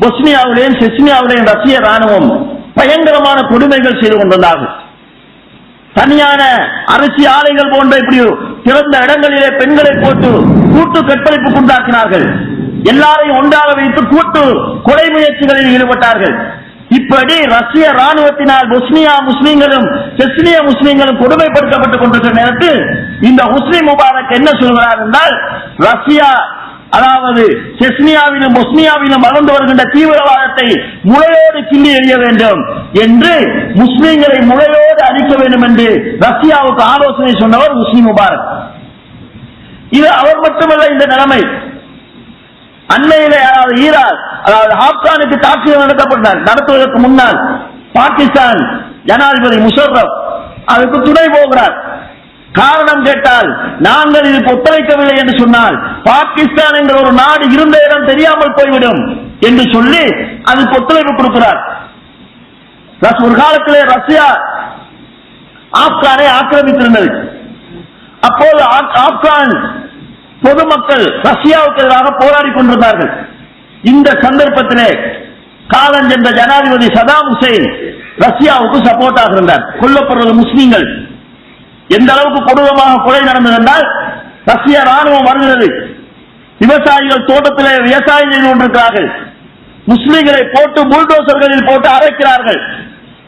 பொஸ்னியாவிலேயும் செச்னியாவிலேயும் ரஷ்ய ராணுவம் பயங்கரமான கொடுமைகள் செய்து கொண்டிருந்தார்கள். தனியான அரிசி ஆலைகள் போன்ற இப்படி திறந்த இடங்களிலே பெண்களை போட்டு கூட்டு கற்பழிப்புக்கு உண்டாக்கினார்கள். எல்லாரையும் ஒன்றாக வைத்து கூட்டு கொலை முயற்சிகளில் ஈடுபட்டார்கள். இப்படி ரஷ்ய ராணுவத்தினால் பொஸ்னியா முஸ்லீம்களும் செச்னிய முஸ்லீம்களும் கொடுமைப்படுத்தப்பட்டுக் கொண்டிருக்கிற நேரத்தில் இந்த ஹுஸ்னி முபாரக் என்ன சொல்கிறார் என்றால், ரஷ்யா அதாவது செச்னியாவிலும் பொஸ்னியாவிலும் வளர்ந்து வருகின்ற தீவிரவாதத்தை முளையோடு கிள்ளி எறிய வேண்டும் என்று, முஸ்லீம்களை முளையோடு அழிக்க வேண்டும் என்று ரஷ்யாவுக்கு ஆலோசனை சொன்னவர் ஹுஸ்னி முபாரக். இது அவர் மட்டுமல்ல, இந்த நிலைமை அண்மையிலே ஈராக் அதாவது ஆப்கானுக்கு தாக்குதல் நடத்துவதற்கு முன்னால் பாகிஸ்தான் ஜனாதிபதி முஷர்ரப் அதுக்கு துணை போகிறார். காரணம் கேட்டால், நாங்கள் இதுக்கு ஒத்துழைக்கவில்லை என்று சொன்னால் பாகிஸ்தான் என்ற ஒரு நாடு இருந்த இடம் தெரியாமல் போய்விடும் என்று சொல்லி அதுக்கு ஒத்துழைப்பு கொடுக்கிறார். ஒரு காலத்திலே ரஷ்யா ஆப்கானை ஆக்கிரமித்திருந்தது. அப்போது ஆப்கான் பொதுமக்கள் ரஷ்யாவுக்கு எதிராக போராடி கொண்டிருந்தார்கள். இந்த சந்தர்ப்பத்திலே காலஞ்சென்ற ஜனாதிபதி சதாம் ஹுசைன் ரஷ்யாவுக்கு சப்போர்ட்டாக இருந்தார். கொல்லப்படுவது முஸ்லீம்கள். எந்த அளவுக்கு கொடூரமாக கொலை நடந்ததென்றால், ரஷ்ய ராணுவம் வருகிறது, விவசாயிகள் தோட்டத்திலே விவசாயம் செய்து கொண்டிருக்கிறார்கள், முஸ்லீம்களை போட்டு புல்டோசர்களில் போட்டு அரைக்கிறார்கள்.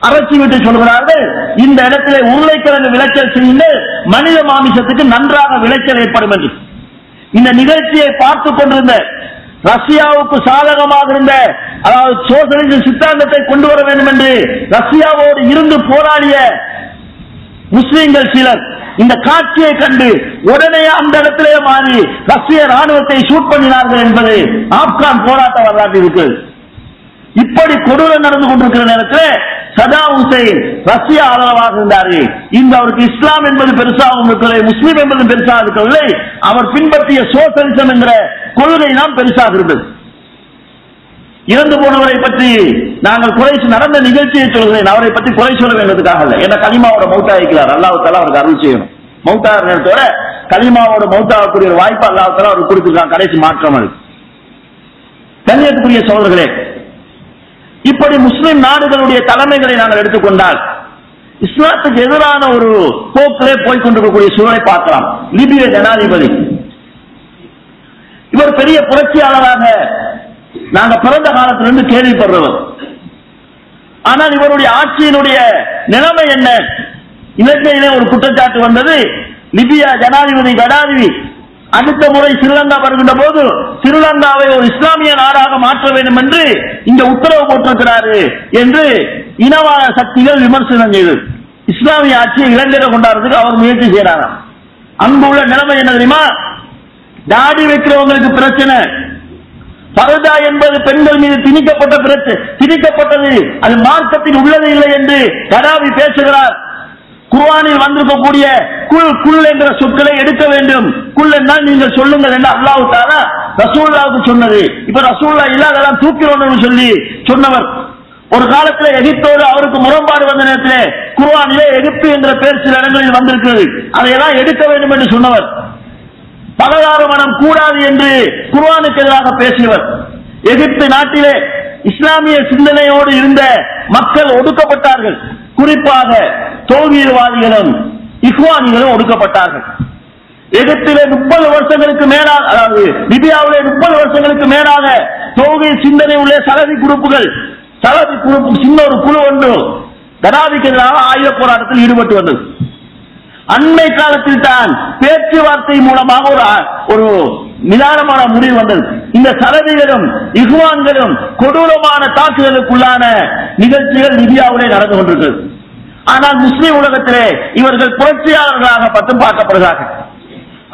அரைச்சி விட்டு சொல்கிறார்கள், இந்த இடத்திலே உருளைக்கிழங்கு விளைச்சல் செய்யுங்கள், மனித மாமிசத்துக்கு நன்றாக விளைச்சல் ஏற்படும் என்று. இந்த நிகழ்ச்சியை பார்த்துக் கொண்டிருந்த ரஷ்யாவுக்கு சாதகமாக இருந்த அதாவது சோசலிச சித்தாந்தத்தை கொண்டு வர வேண்டும் என்று ரஷ்யாவோடு இருந்து போராடிய முஸ்லீம்கள் சிலர் இந்த காட்சியை கண்டு உடனே அந்த இடத்திலே மாறி ரஷ்ய ராணுவத்தை ஷூட் பண்ணினார்கள் என்பது ஆப்கான் போராட்ட வரலாறு இருக்கு. இப்படி கொடூரம் நடந்து கொண்டிருக்கிற நேரத்தில் சதாம் ஹுசைன் ரஷ்யா ஆதரவாக இருந்தார்கள். இந்த அவருக்கு இஸ்லாம் என்பது பெருசாகவும் இருக்கவில்லை, முஸ்லீம் என்பது பெருசாக இருக்கவில்லை, அவர் பின்பற்றிய சோசலிசம் என்கிற கொள்கை தான் பெருசாக இருந்தது. இறந்து போனவரை பற்றி நாங்கள் குறை நடந்த நிகழ்ச்சியை சொல்கிறேன், அவரை பற்றி குறை சொல்ல வேண்டியதுக்காக இல்லை. ஏன்னா கலிமாவோட மௌத்தா இருக்கிறார், அல்லாஹ் தஆலா அவருக்கு அருள் செய்யணும். மௌத்தா நேரத்தோட கலிமாவோட மௌத்தாகக்கூடிய ஒரு வாய்ப்பு அல்லாஹ் தஆலா அவருக்கு கொடுத்திருக்கான். கடைசி மாற்றம் அது. கண்ணியத்துக்குரிய சகோதரர்களே, இப்படி முஸ்லிம் நாடுகளுடைய தலைமைகளை நாங்கள் எடுத்துக்கொண்டால் இஸ்லாத்துக்கு எதிரான ஒரு போக்கிலே போய்கொண்டிருக்கக்கூடிய சூழலை பார்க்கலாம். லிபிய ஜனாதிபதி இவர் பெரிய புரட்சியாளராக நாங்க பிறந்த காலத்திலிருந்து கேள்விப்படுறவர். ஆனால் இவருடைய ஆட்சியினுடைய நிலைமை என்ன? இலங்கையிலே ஒரு குற்றச்சாட்டு வந்தது. லிபியா ஜனாதிபதி கடாவி அடுத்த முறை ஸ்ரீலங்கா வருகின்ற போது ஸ்ரீலங்காவை ஒரு இஸ்லாமிய நாடாக மாற்ற வேண்டும் என்று இங்க உத்தரவு போட்டிருக்கிறாரு என்று இனவாத சக்திகள் விமர்சனம் செய்து இஸ்லாமிய ஆட்சியை இலங்கையில கொண்டாடுறதுக்கு அவர் முயற்சி செய்யறாங்க. அங்கு உள்ள நிலைமை என்ன தெரியுமா? தாடி வைக்கிறவங்களுக்கு பிரச்சனை, பரதா என்பது பெண்கள் மீது திணிக்கப்பட்டது, அது மார்க்கத்தில் உள்ளது இல்லை என்று கடாவி பேசுகிறார். குர்ஆனில் வந்திருக்கக்கூடிய குல் என்ற சொற்களை எடுக்க வேண்டும். குல் என்றால் நீங்கள் சொல்லுங்கள் என்று அல்லாஹ் தஆலா ரசூலுல்லாஹ்வுக்கு சொன்னது. இப்ப ரசூலுல்லாஹ் இல்லாதெல்லாம் தூக்கிறோம் சொல்லி சொன்னவர். ஒரு காலத்தில் எகிப்தோடு அவருக்கு முரண்பாடு வந்த நேரத்தில் குர்ஆனிலே எகிப்து என்ற பெயர் சில இடங்களில் வந்திருக்கிறது, அதையெல்லாம் எடுக்க வேண்டும் என்று சொன்னவர். பலதார மனம் கூடாது என்று குர்ஆனுக்கு எதிராக பேசியவர். எகிப்து நாட்டிலே இஸ்லாமிய சிந்தனையோடு இருந்த மக்கள் ஒடுக்கப்பட்டார்கள். குறிப்பாக தௌஹீத்வாதிகளும் இக்வானிகளும் ஒடுக்கப்பட்டார்கள். எகிப்திலே 30 வருஷங்களுக்கு மேலாக, அதாவது லிபியாவிலே 30 வருஷங்களுக்கு மேலாக தௌஹீத் சிந்தனை உள்ள சலபி குரூப்பு சின்ன ஒரு குழு ஒன்று கடாவிக்கு எதிராக ஆயுத போராட்டத்தில் ஈடுபட்டு வந்தது. அண்மை காலத்தில் தான் பேச்சுவார்த்தை மூலமாக ஒரு நிதானமான முடிவு வந்தது. இந்த சலபிகளும் இகுவான்களும் கொடூரமான தாக்குதலுக்குள்ளான நிகழ்ச்சிகள் லிபியாவிலே நடந்து கொண்டிருக்கிறது. ஆனால் முஸ்லிம் உலகத்திலே இவர்கள் புரட்சியாளர்களாக பட்டம் பார்க்கப்படுகிறார்கள்.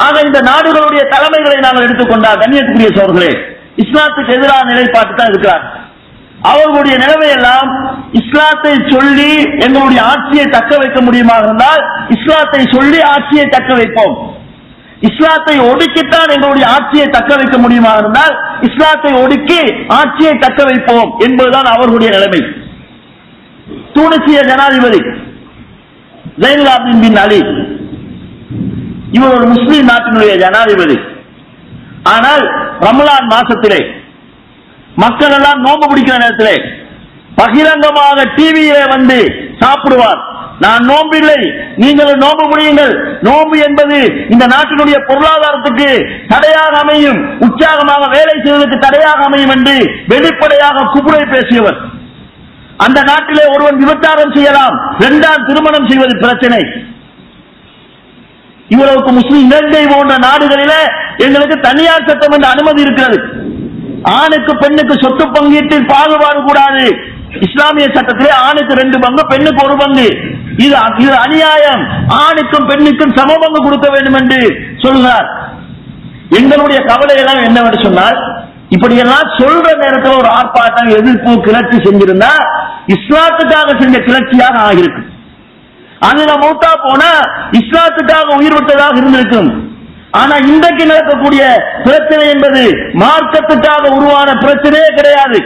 ஆக இந்த நாடுகளுடைய தலைமைகளை நாங்கள் எடுத்துக்கொண்டால் கண்ணியத்துக்குரிய சோர்களே, இஸ்லாத்துக்கு எதிரான நிலைப்பாட்டு தான் இருக்கிறார். அவர்களுடைய நிலைமையெல்லாம் இஸ்லாத்தை சொல்லி எங்களுடைய ஆட்சியை தக்க வைக்க முடியுமா இருந்தால் இஸ்லாத்தை சொல்லி ஆட்சியை தக்க வைப்போம், இஸ்லாத்தை ஒடுக்கித்தான் எங்களுடைய ஆட்சியை தக்க வைக்க முடியுமா இருந்தால் இஸ்லாத்தை ஒடுக்கி ஆட்சியை தக்க வைப்போம் என்பதுதான் அவர்களுடைய நிலைமை. துனிசிய ஜனாதிபதி ஜைனுல் ஆபிதீன் பின் அலி இவர் ஒரு முஸ்லிம் நாட்டினுடைய ஜனாதிபதி. ஆனால் ரமலான் மாசத்திலே மக்கள் எல்லாம் நோன்பு பிடிக்கிற நேரத்திலே பகிரங்கமாக டிவியிலே வந்து சாப்பிடுவார். நான் நோம்பில்லை, நீங்களும் நோன்பு முடியுங்கள், நோன்பு என்பது இந்த நாட்டினுடைய பொருளாதாரத்துக்கு தடையாக அமையும், உற்சாகமாக வேலை செய்வதற்கு தடையாக அமையும் என்று வெளிப்படையாக குபுரை பேசியவர். அந்த நாட்டிலே ஒருவன் விபச்சாரம் செய்யலாம், 2ஆம் திருமணம் செய்வது பிரச்சனை. இவ்வளவுக்கு முஸ்லிம் இலங்கை போன்ற நாடுகளிலே எங்களுக்கு தனியார் சட்டம் என்ற அனுமதி இருக்கிறது. ஆணுக்கு பெண்ணுக்கு சொத்து பங்கீட்டில் பாகுபாடு கூடாது. இஸ்லாமிய சட்டத்திலே ஆணுக்கு 2 பங்கு, பெண்ணுக்கு 1 பங்கு. இது அநியாயம், ஆணுக்கும் பெண்ணுக்கும் சம பங்கு கொடுக்க வேண்டும் என்று சொல்கிறார். எங்களுடைய கவலை எல்லாம் என்னவென்று சொன்னால், இப்படியெல்லாம் சொல்ற நேரத்தில் ஒரு ஆர்ப்பாட்டம் எதிர்ப்பு கிளர்ச்சி செஞ்சிருந்தா இஸ்லாத்துக்காக செஞ்ச கிளர்ச்சியாக ஆகிருக்கு. அதுல மௌத்தா போனா இஸ்லாத்துக்காக உயிர் விட்டதாக இருந்திருக்கும். ஆனா இன்றைக்கு நடக்கக்கூடிய பிரச்சனை என்பது மார்க்கத்துக்காக உருவான பிரச்சனையே கிடையாது.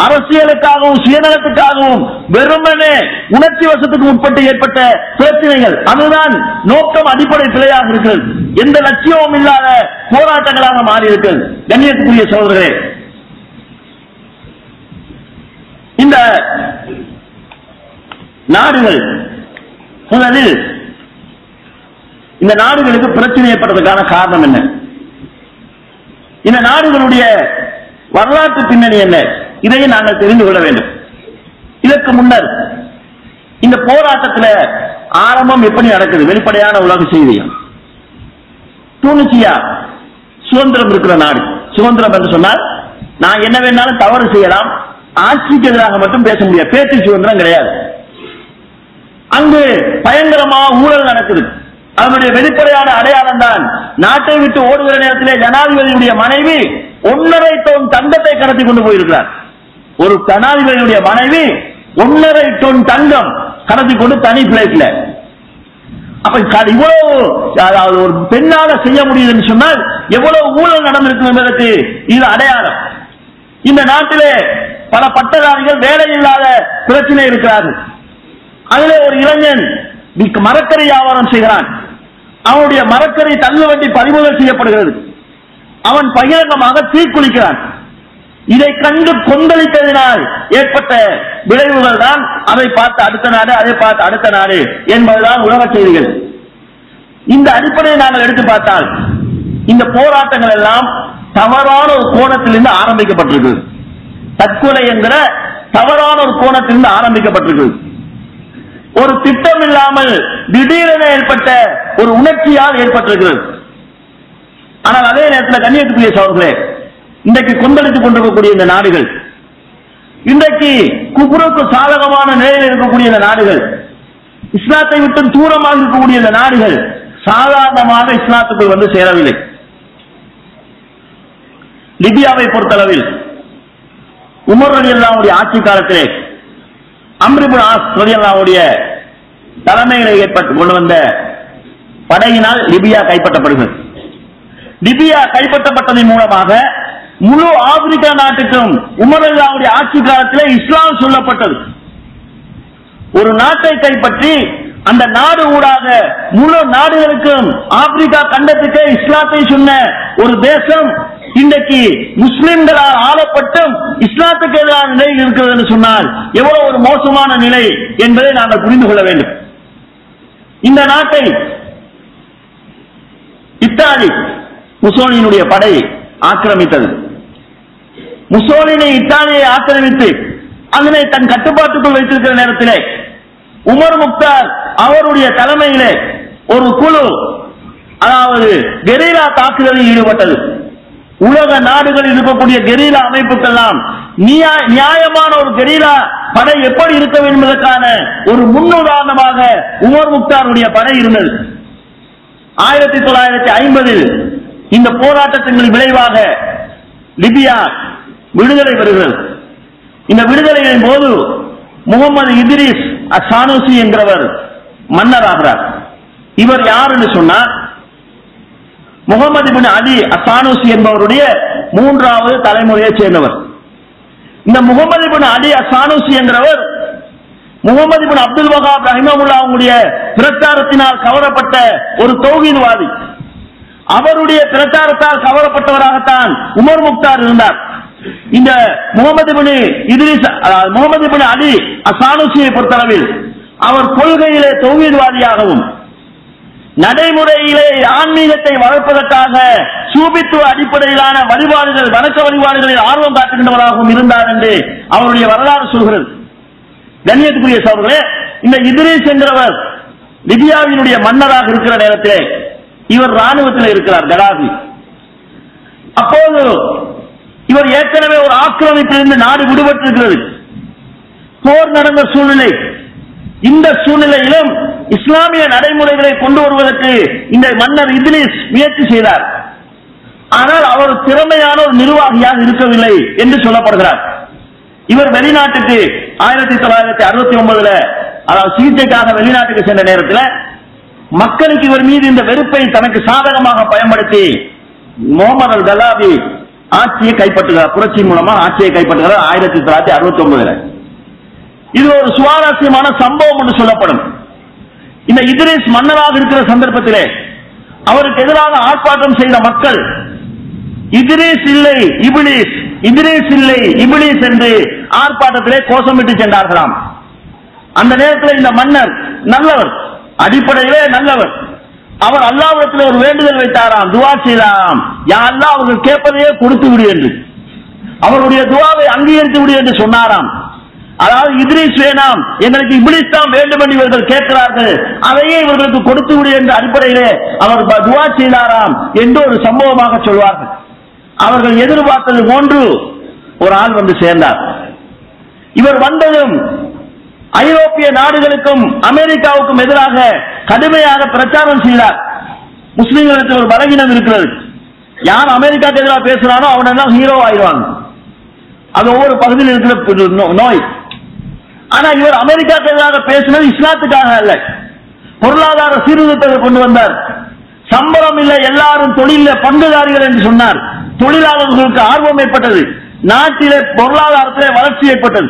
அரசியலுக்காகவும் சுயநலத்துக்காகவும் வெறுமனே உணர்ச்சி வசத்துக்கு உட்பட்டு ஏற்பட்ட பிரச்சனைகள். அதுதான் நோக்கம், அடிப்படை பிழையாக இருக்கிறது. எந்த லட்சியமும் இல்லாத போராட்டங்களாக மாறி இருக்கிறது. கண்ணியத்துக்குரிய சகோதரர்களே, இந்த நாடுகள் முதலில் இந்த நாடுகளுக்கு பிரச்சனை ஏற்பட்டதுக்கான காரணம் என்ன, இந்த நாடுகளுடைய வரலாற்று பின்னணி என்ன, இதையும் நாங்கள் தெரிந்து கொள்ள வேண்டும். இதற்கு முன்னர் இந்த போராட்டத்தில் ஆரம்பம் எப்படி நடக்குது? வெளிப்படையான உலக செய்தி. துனிசியா சுதந்திரம் இருக்கிற நாடு. சுதந்திரம் என்று சொன்னால் நான் என்ன வேணாலும் தவறு செய்யலாம், ஆட்சிக்கு எதிராக மட்டும் பேச முடியாது, பேச்சு சுதந்திரம் கிடையாது. அங்கு பயங்கரமாக ஊழல் நடக்குது. அதனுடைய வெளிப்படையான அடையாளம் தான் நாட்டை விட்டு ஓடுகிற நேரத்திலே ஜனாதிபதியுடைய மனைவி 1.5 டன் தங்கத்தை கடத்தி கொண்டு போயிருக்கிறார். ஒரு ஜனாதிபதியுடைய மனைவி 1.5 டன் தங்கம் கடத்தி கொண்டு தனி பிளைட்ல. அப்ப இவ்வளவு, அதாவது ஒரு பெண்ணால செய்ய முடியுதுன்னு சொன்னால் எவ்வளவு ஊழல் நடந்திருக்கு என்பதற்கு இது அடையாளம். இந்த நாட்டிலே பல பட்டதாரிகள் வேலை இல்லாத பிரச்சனை இருக்கிறார்கள். அதிலே ஒரு இளைஞன் மரக்கறி வியாபாரம் செய்கிறான். அவனுடைய மரக்கறி தள்ளுவண்டி பறிமுதல் செய்யப்படுகிறது. அவன் பகிரங்கமாக தீக்குளிக்கிறான். இதை கண்டு கொந்தளித்ததினால் ஏற்பட்ட விளைவுகள் தான் அதை பார்த்து அடுத்த நாடு, அதை பார்த்து அடுத்த நாடு என்பதுதான் உலக செய்திகள். இந்த அடிப்படையை நாங்கள் எடுத்து பார்த்தால் இந்த போராட்டங்கள் எல்லாம் தவறான ஒரு கோணத்திலிருந்து ஆரம்பிக்கப்பட்டிருக்கு. தற்கொலை என்கிற தவறான ஒரு கோணத்திலிருந்து ஆரம்பிக்கப்பட்டிருக்கு. ஒரு திட்டம் இல்லாமல் திடீரென ஏற்பட்ட ஒரு உணர்ச்சியால் ஏற்பட்டிருக்கிறது. ஆனால் அதே நேரத்தில் கண்ணியத்துக்குரிய சகோதரர்களே, இன்றைக்கு கொந்தளித்துக் கொண்டிருக்கக்கூடிய இந்த நாடுகள், இன்றைக்கு குஃப்ருக்கு சாதகமான நிலையில் இருக்கக்கூடிய இந்த நாடுகள், இஸ்லாத்தை விட்டு தூரமாக இருக்கக்கூடிய இந்த நாடுகள் சாதாரணமாக இஸ்லாத்துக்குள் வந்து சேரவில்லை. லிபியாவை பொறுத்தளவில் உமர் ரலியல்லாஹு ஆட்சி காலத்திலே அம்ர் இப்னு ஆஸ் ரலியல்லாஹுடைய தலைமையில் ஏற்பட்டு கொண்டு வந்த படையினால் லிபியா கைப்பற்றப்படுகிறது. லிபியா கைப்பற்றப்பட்டதன் மூலமாக முழு ஆப்பிரிக்கா நாட்டுக்கும் உமர் ரலியல்லாஹுடைய ஆட்சி காலத்திலே இஸ்லாம் சொல்லப்பட்டது. ஒரு நாட்டை கைப்பற்றி அந்த நாடு ஊடாக முழு நாடுகளுக்கும் ஆப்பிரிக்கா கண்டத்துக்கு இஸ்லாத்தை சொன்ன ஒரு தேசம் இன்றைக்கு முஸ்லிம்களால் ஆளப்பட்டும் இஸ்லாத்துக்கு எதிரான நிலையில் இருக்கிறது என்று சொன்னால் எவ்வளவு ஒரு மோசமான நிலை என்பதை நாங்கள் புரிந்து கொள்ள வேண்டும். இந்த நாட்டை இத்தாலி முசோலினியுடைய படை ஆக்கிரமித்தது. முசோலினி இத்தாலியை ஆக்கிரமித்து அதனை தன் கட்டுப்பாட்டுக்குள் வைத்திருக்கிற நேரத்திலே உமர் முக்தார் அவருடைய தலைமையிலே ஒரு குழு, அதாவது கெரில்லா தாக்குதலில் ஈடுபட்டது. உலக நாடுகளில் இருக்கக்கூடிய கெரில்லா அமைப்புக்கெல்லாம் நியாயமான ஒரு கெரில்லா படை எப்படி இருக்க வேண்டும் என்பதற்கான ஒரு முன்னுதாரணமாக உமர் முக்தாருடைய படை இருந்தது. 1950 இந்த போராட்டத்தின் விளைவாக லிபியா விடுதலை பெறுகிறது. இந்த விடுதலையின் போது முகமது இத்ரிஸ் அஸ்ஸானூசி என்கிறவர் மன்னராகிறார். இவர் யார் என்று சொன்னார், முகமது இப்னு அலி அஸ்ஸானூசி என்பவருடைய 3வது தலைமுறையைச் சேர்ந்தவர். இந்த முகமது இப்னு அலி அஸ்ஸானூசி என்கிறவர் முகமது இப்னு அப்துல் வஹாப் ரஹிமஹுல்லாஹுடைய பிரச்சாரத்தினால் கவரப்பட்ட ஒரு தௌஹீத்வாதி. அவருடைய பிரச்சாரத்தால் கவரப்பட்டவராகத்தான் உமர் முக்தார் இருந்தார். இந்த முகமது இப்னு அலி அஸ்ஸானூசியை பொறுத்தளவில் அவர் கொள்கையிலே தௌஹீத்வாதியாகவும் நடைமுறையிலே ஆன்மீகத்தை வளர்ப்பதற்காக சூபித்துவ அடிப்படையிலான வழிபாடுகள், வணக்க வழிபாடுகளில் ஆர்வம் காட்டுகின்றவராகவும் இருந்தார் என்று அவருடைய வரலாறு சொல்கிறது. கண்ணியத்துக்குரிய சகோதரர்களே, இந்த இத்ரிஸ் என்கிறவர் லிபியாவினுடைய மன்னராக இருக்கிற நேரத்திலே இவர் ராணுவத்தில் இருக்கிறார், கடாஃபி. அப்போது இவர் ஏற்கனவே ஒரு ஆக்கிரமிப்பிலிருந்து நாடு விடுபட்டிருக்கிறது, போர் நடந்த சூழ்நிலை. இந்த சூழ்நிலையிலும் இஸ்லாமிய நடைமுறைகளை கொண்டு வருவதற்கு இந்த மன்னர் இத்ரிஸ் முயற்சி செய்தார். ஆனால் அவர் திறமையான ஒரு நிர்வாகியாக இருக்கவில்லை என்று சொல்லப்படுகிறார். இவர் வெளிநாட்டுக்கு 1969 அதாவது சிகிச்சைக்காக வெளிநாட்டுக்கு சென்ற நேரத்தில் மக்களுக்கு இவர் மீது இந்த வெறுப்பை தனக்கு சாதகமாக பயன்படுத்தி முகமது அல் கலாபி ஆட்சியை கைப்பற்றுகிறார். புரட்சி மூலமாக ஆட்சியை கைப்பற்றுகிறார் 1969. இது ஒரு சுவாரஸ்யமான சம்பவம் என்று சொல்லப்படும். இந்த இத்ரிஸ் மன்னராக இருக்கிற சந்தர்ப்பத்திலே அவருக்கு எதிராக ஆர்ப்பாட்டம் செய்த மக்கள் இத்ரிஸ் இல்லை இப்லீஸ், இத்ரிஸ் இல்லை இப்லீஸ் என்று ஆர்ப்பாட்டத்திலே கோஷமிட்டு சென்றார்களாம். அந்த நேரத்தில் இந்த மன்னர் நல்லவர், அடிப்படையிலே நல்லவர். அவர் அல்லாஹ்விடத்தில் ஒரு வேண்டுதல் வைத்தாராம், துஆ செய்தாராம், யா அல்லாஹ் அவர்கள் கேட்பதையே கொடுத்து விடு என்று, அவருடைய துஆவை அங்கீகரித்து விடு என்று சொன்னாராம். அதாவது இத்ரிஸ் வேணாம், எங்களுக்கு இப்லீஸ் தான் வேண்டும் என்று இவர்கள் கேட்கிறார்கள், அதையே இவர்களுக்கு கொடுத்து விடு என்ற அடிப்படையிலே அவர் துஆ செய்தாராம் என்று ஒரு சம்பவமாக சொல்வார்கள். அவர்கள் எதிர்பார்த்தது போன்று ஒரு ஆள் வந்து சேர்ந்தார். இவர் வந்ததும் ஐரோப்பிய நாடுகளுக்கும் அமெரிக்காவுக்கும் எதிராக கடுமையாக பிரச்சாரம் செய்தார். முஸ்லிம்களுக்கு ஒரு பலகீனம் இருக்கிறது, யார் அமெரிக்காவுக்கு எதிராக பேசுறானோ அவனெல்லாம் ஹீரோ ஆயிடுவாங்க, அது ஒவ்வொரு பகுதியில் இருக்கிற நோய். ஆனா இவர் அமெரிக்காவுக்கு எதிராக பேசினது இஸ்லாத்துக்காக அல்ல, பொருளாதார சீர்திருத்தத்தை கொண்டு வந்தார். சம்பளம் இல்லை, எல்லாரும் தொழில பங்குதாரிகள் என்று சொன்னார். தொழிலாளர்களுக்கு ஆர்வம் ஏற்பட்டது, நாட்டிலே பொருளாதாரத்திலே வளர்ச்சி ஏற்பட்டது.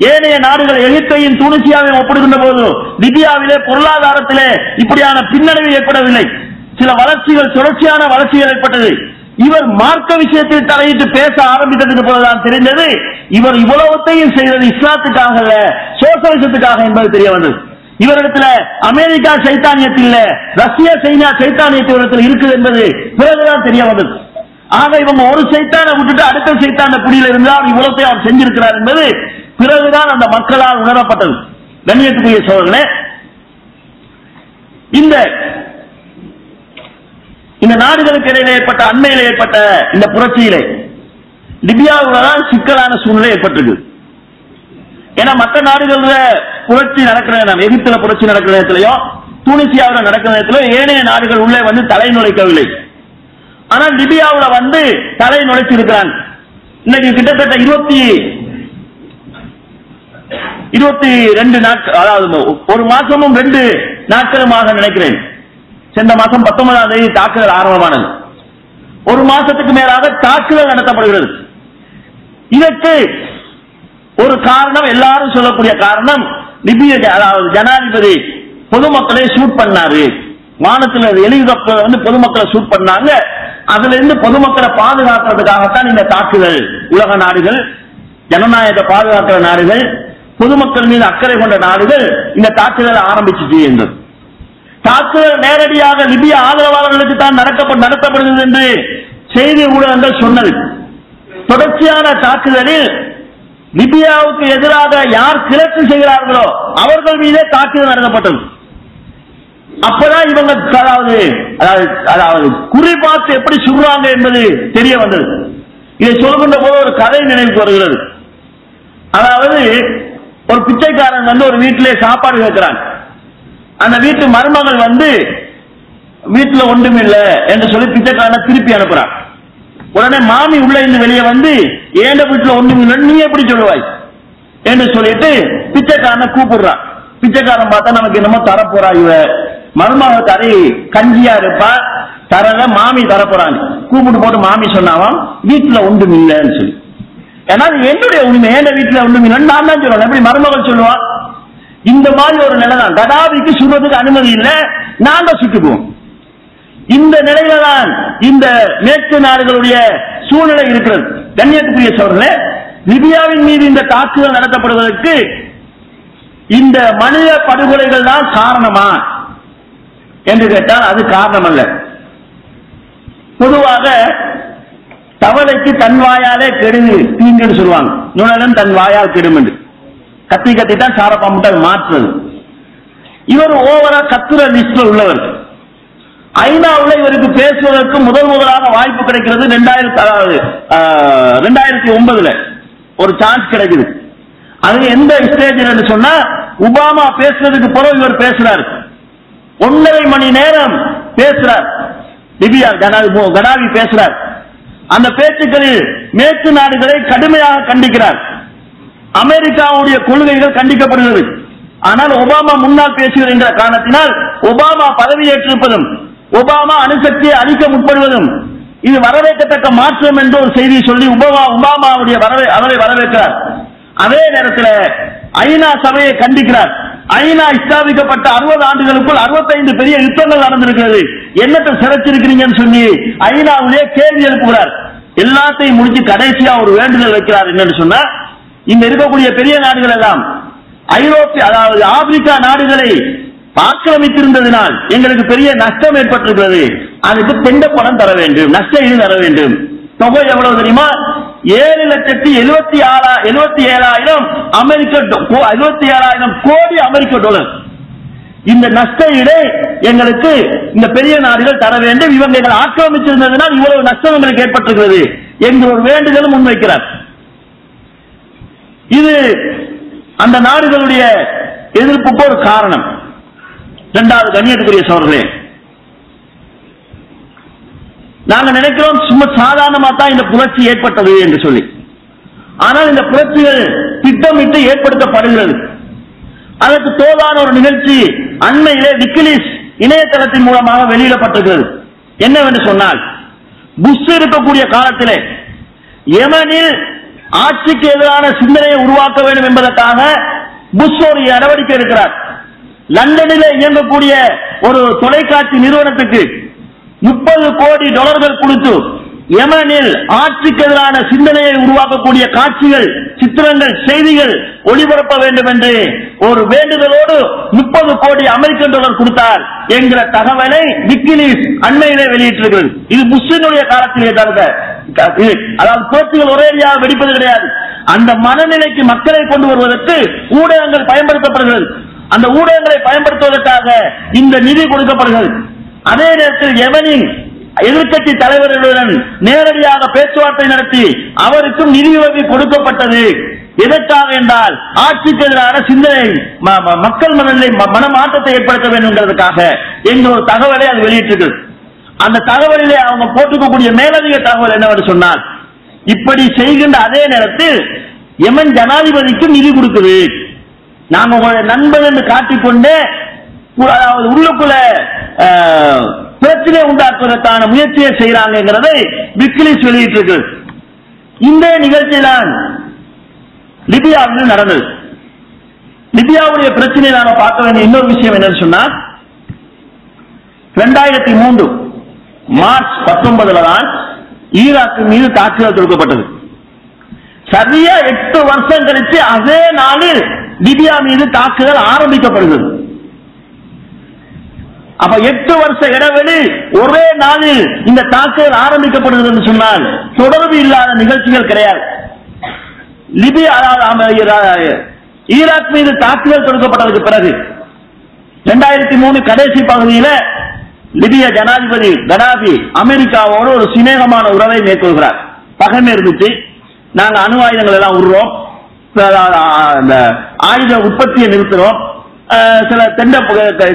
ஏனைய நாடுகள் எகிப்தையும் துனிசியாவையும் ஒப்பிடுகின்ற போது லிபியாவிலே பொருளாதாரத்திலே இப்படியான பின்னடைவு ஏற்படவில்லை, சில வளர்ச்சிகள், தொடர்ச்சியான வளர்ச்சிகள் ஏற்பட்டது. இவர் மார்க்க விஷயத்தில் தலையிட்டு பேச ஆரம்பித்ததுக்கு போதுதான் தெரிந்தது இவர் இவ்வளவுத்தையும் செய்தது இஸ்லாத்துக்காக அல்ல, சோசலிசத்துக்காக என்பது தெரிய வந்தது. இவரிடத்துல அமெரிக்கா சைத்தானியத்தில் இல்ல, ரஷ்ய சைத்தானியத்தில் இவரிடத்தில் இருக்குது என்பது பிறகுதான் தெரிய வந்தது. ஆக இவங்க ஒரு சைத்தானை விட்டுட்டு அடுத்த சைத்தான குடியில் இருந்தால் இவ்வளவு அவர் செஞ்சிருக்கிறார் என்பது பிறகுதான் அந்த மக்களால் உணரப்பட்டது. கண்ணியத்துக்குரிய சோழர்களே, இந்த நாடுகளுக்கு இடையில ஏற்பட்ட அண்மையில் ஏற்பட்ட இந்த புரட்சியிலே லிபியாவில் தான் சிக்கலான சூழ்நிலை ஏற்பட்டிருக்கு. ஏன்னா மற்ற நாடுகள்ல புரட்சி நடக்கிற நேரம், எகிப்துல புரட்சி நடக்கிற நேரத்திலையோ துனிசியாவில் நடக்கிற நேரத்திலோ ஏனைய நாடுகள் உள்ளே வந்து தலை நுழைக்கவில்லை. ஆனால் லிபியாவில் வந்து தலை நுழைச்சு இருக்கிறாங்க. இன்னைக்கு கிட்டத்தட்ட 22 நாட்கள், அதாவது ஒரு மாசமும் 2 நாட்களுமாக நினைக்கிறேன். சென்ற மாசம் 19ஆம் தேதி தாக்குதல் ஆரம்பமானது. ஒரு மாசத்துக்கு மேலாக தாக்குதல் நடத்தப்படுகிறது. இதற்கு ஒரு காரணம், எல்லாரும் சொல்லக்கூடிய காரணம், லிபிய அதாவது ஜனாதிபதி பொதுமக்களை ஷூட் பண்ணாரு. வானத்தில் ஹெலிகாப்டர் வந்து பொதுமக்களை ஷூட் பண்ணாங்க. அதுல இருந்து பொதுமக்களை பாதுகாக்கிறதுக்காகத்தான் இந்த தாக்குதல். உலக நாடுகள், ஜனநாயக பாதுகாக்கிற நாடுகள், பொதுமக்கள் மீது அக்கறை கொண்ட நாடுகள் இந்த தாக்குதலை ஆரம்பிச்சு என்றது. தாக்குதல் நேரடியாக லிபிய ஆதரவாளர்களுக்கு தான் நடத்தப்படுகிறது என்று செய்தி ஊடகங்கள் சொன்னது. தொடர்ச்சியான தாக்குதலில் லிபியாவுக்கு எதிராக யார் கிளர்ச்சி செய்கிறார்களோ அவர்கள் மீதே தாக்குதல் நடத்தப்பட்டது. அப்பதான் இவங்க அதாவது குறிப்பாத்து எப்படி சொல்றாங்க என்பது தெரிய வந்தது. இதை சொல்கின்ற போது ஒரு கதை நினைவுக்கு வருகிறது. அதாவது ஒரு பிச்சைக்காரன் வந்து ஒரு வீட்டிலே சாப்பாடு கேட்கிறான். அந்த வீட்டு மருமகள் வந்து வீட்டுல ஒன்றுமில்ல என்று சொல்லி பிச்சைக்காரனை திருப்பி அனுப்புறான். உடனே மாமி உள்ள இருந்து வெளியே வந்து ஏண்ட வீட்டுல ஒன்றுமில்லை நீ எப்படி சொல்லுவாய் என்று சொல்லிட்டு பிச்சைக்காரனை கூப்பிடுறான். பிச்சைக்காரன் பார்த்தா நமக்கு என்னமோ தரப்போறா, இவ மருமக தரை கஞ்சியா இருப்பா, தரல மாமி தரப்போறாங்க. கூப்பிட்டு போட்டு மாமி சொன்னாவாம் வீட்டுல ஒன்றுமில்லைன்னு சொல்லி. ஏன்னா என்னுடைய உண்மை, ஏண்ட வீட்டுல ஒன்றுமில்லைன்னு நான் தான் சொல்லுவேன், எப்படி மருமகள் சொல்லுவான்? இந்த மாதிரி ஒரு நிலை தான். கடாபிக்கு சுடுறதுக்கு அனுமதி இல்லை, நாங்க சுட்டுக்குவோம். இந்த நிலையில தான் இந்த மேற்கு நாடுகளுடைய சூழ்நிலை இருக்கிறது. கண்ணியத்துக்குரிய சோழர்களே, லிபியாவின் மீது இந்த தாக்குதல் நடத்தப்படுவதற்கு இந்த மனித படுகொலைகள் தான் காரணமா என்று கேட்டால் அது காரணம் அல்ல. பொதுவாக தவளைக்கு தன் வாயாலே கெடுது தீங்குன்னு சொல்லுவாங்க. நுணலும் தன் வாயால் கெடும் என்று கத்தி கத்தி தான் சாரப்பாம்புட்ட மாற்றுறது. இவர் ஓவரா கத்துற லிஸ்ட்ல உள்ளவர். ஐநாவில் இவருக்கு பேசுவதற்கு முதலாக வாய்ப்பு கிடைக்கிறது 2009 ஒரு சான்ஸ் கிடைக்குது. அது எந்த ஸ்டேஜ் சொன்னா ஒபாமா பேசுறதுக்கு பிறகு இவர் பேசுறாரு. 1.5 மணி நேரம் பேசுறார். லிபியா கடாபி பேசுறார். அந்த பேச்சுக்களில் மேற்கு நாடுகளை கடுமையாக கண்டிக்கிறார். அமெரிக்காவுடைய கொள்கைகள் கண்டிக்கப்படுகிறது. ஆனால் ஒபாமா முன்னால் பேசுகிறார் என்ற காரணத்தினால் ஒபாமா பதவியேற்றிருப்பதும் ஒபாமா அணுசக்தியை அழிக்க முற்படுவதும் இது வரவேற்கத்தக்க மாற்றம் என்று ஒரு செய்தி சொல்லி ஒபாமாவுடைய அவரை வரவேற்கிறார். அதே நேரத்தில் ஐநா சபையை கண்டிக்கிறார். ஐநா ஸ்தாபிக்கப்பட்ட 60 ஆண்டுகளுக்குள் 65 பெரிய யுத்தங்கள் நடந்திருக்கிறது, என்னத்தை சிறைச்சிருக்கிறீங்கன்னு சொல்லி ஐநாவிலே கேள்வி எழுப்புகிறார். எல்லாத்தையும் முடிச்சு கடைசியா ஒரு வேண்டுதல் வைக்கிறார். என்னன்னு சொன்னா, இங்க இருக்கக்கூடிய பெரிய நாடுகள் எல்லாம் ஐரோப்பிய அதாவது ஆப்பிரிக்கா நாடுகளை ஆக்கிரமித்திருந்ததினால் எங்களுக்கு பெரிய நஷ்டம் ஏற்பட்டிருக்கிறது, அதுக்கு பெண்ட பணம் தர வேண்டும், நஷ்ட ஈடு தர வேண்டும். தொகை எவ்வளவு தெரியுமா? 7,77,000 கோடி அமெரிக்க டாலர். இந்த நஷ்ட ஈடை எங்களுக்கு இந்த பெரிய நாடுகள் தர வேண்டும், இவங்க எங்களை ஆக்கிரமிச்சிருந்ததினால் இவ்வளவு நஷ்டம் எங்களுக்கு ஏற்பட்டிருக்கிறது என்ற ஒரு வேண்டுதலும் முன்வைக்கிறார். இது அந்த நாடுகளுடைய எதிர்ப்புக்கு ஒரு காரணம். இரண்டாவது, கண்ணியத்துக்குரிய சோழர்களே, நாங்க நினைக்கிறோம் சும்மா சாதாரணமா தான் இந்த புரட்சி ஏற்பட்டது என்று சொல்லி. ஆனால் இந்த புரட்சிகள் திட்டமிட்டு ஏற்படுத்தப்படுகிறது. அதற்கு தோதான ஒரு நிகழ்ச்சி அண்மையிலே விக்கிலீக்ஸ் இணையதளத்தின் மூலமாக வெளியிடப்பட்டிருக்கிறது. என்னவென்று சொன்னால், புஷ் இருக்கக்கூடிய காலத்திலே யெமனில் ஆட்சிக்கு எதிரான சிந்தனையை உருவாக்க வேண்டும் என்பதற்காக புஷ் ஒரு நடவடிக்கை எடுக்கிறார். லண்டனிலே இயங்கக்கூடிய ஒரு தொலைக்காட்சி நிறுவனத்துக்கு $30 கோடி கொடுத்து யமனில் ஆட்சிக்கு எதிரான சிந்தனையை உருவாக்கக்கூடிய காட்சிகள், சித்திரங்கள், செய்திகள் ஒளிபரப்ப வேண்டும் என்று ஒரு வேண்டுதலோடு 30 கோடி அமெரிக்கன் டாலர் கொடுத்தார் என்கிற தகவலை விக்கிலீக்ஸ் அண்மையிலே வெளியிட்டிருக்கிறது. இது புஷ்ஷினுடைய காலத்திலே தருக, அதாவது பேச்சுகள் ஒரேடியாக வெடிப்பது கிடையாது. அந்த மனநிலைக்கு மக்களை கொண்டு வருவதற்கு ஊடகங்கள் பயன்படுத்தப்படுகிறது. அந்த ஊடகங்களை பயன்படுத்துவதற்காக இந்த நிதி கொடுக்கப்படுகிறது. அதே நேரத்தில் யமனின் எதிர்கட்சி தலைவர்களுடன் நேரடியாக பேச்சுவார்த்தை நடத்தி அவருக்கும் நிதி உதவி கொடுக்கப்பட்டது. எதற்காக என்றால் ஆட்சிக்கு எதிரான சிந்தனை, மக்கள் மனநிலை மனமாற்றத்தை ஏற்படுத்த வேண்டும் என்பதற்காக என்ற ஒரு தகவலை அது வெளியிட்டிருக்கிறது. அந்த தகவலிலே அவங்க போட்டுக்கக்கூடிய மேலதிக தகவல் என்னவென்று சொன்னால், இப்படி செய்கின்ற அதே நேரத்தில் யமன் ஜனாதிபதிக்கு நிதி கொடுக்குது. நாங்க உங்களுடைய நண்பன் என்று காட்டிக்கொண்டு அதாவது உள்ளுக்குள்ள பிரச்சனை உண்டாக்குவதற்கான முயற்சியை செய்யறாங்கிறதை விக்கிலீக்ஸ் வெளியிட்டிருக்கு. இந்த நிகழ்ச்சிதான் லிபியாவில் நடந்தது. லிபியாவுடைய பிரச்சனையை நாம பார்க்க வேண்டிய இன்னொரு விஷயம் என்னன்னு சொன்னா, 2003 மார்ச் 19 தான் ஈராக் மீது தாக்குதல் தொடுக்கப்பட்டது. சரியா 8 வருஷம் கழிச்சு அதே நாளில் லிபியா மீது தாக்குதல் ஆரம்பிக்கப்படுகிறது. அப்ப 8 வருஷ இடைவெளி ஒரே நாளில் இந்த தாக்குதல் ஆரம்பிக்கப்படுகிறது என்று சொன்னால் தொடர்பு இல்லாத நிகழ்ச்சிகள் கிடையாது. லிபியா ஈராக் மீது தாக்குதல் தொடுக்கப்பட்டதற்கு பிறகு 2003 கடைசி பகுதியில் லிபிய ஜனாதிபதி கடாபி அமெரிக்காவோடு ஒரு சிநேகமான உறவை மேற்கொள்கிறார். பகைமை இருந்துச்சு, நாங்க அணு ஆயுதங்கள் எல்லாம் விடுறோம், ஆயுத உற்பத்தியை நிறுத்துறோம், சில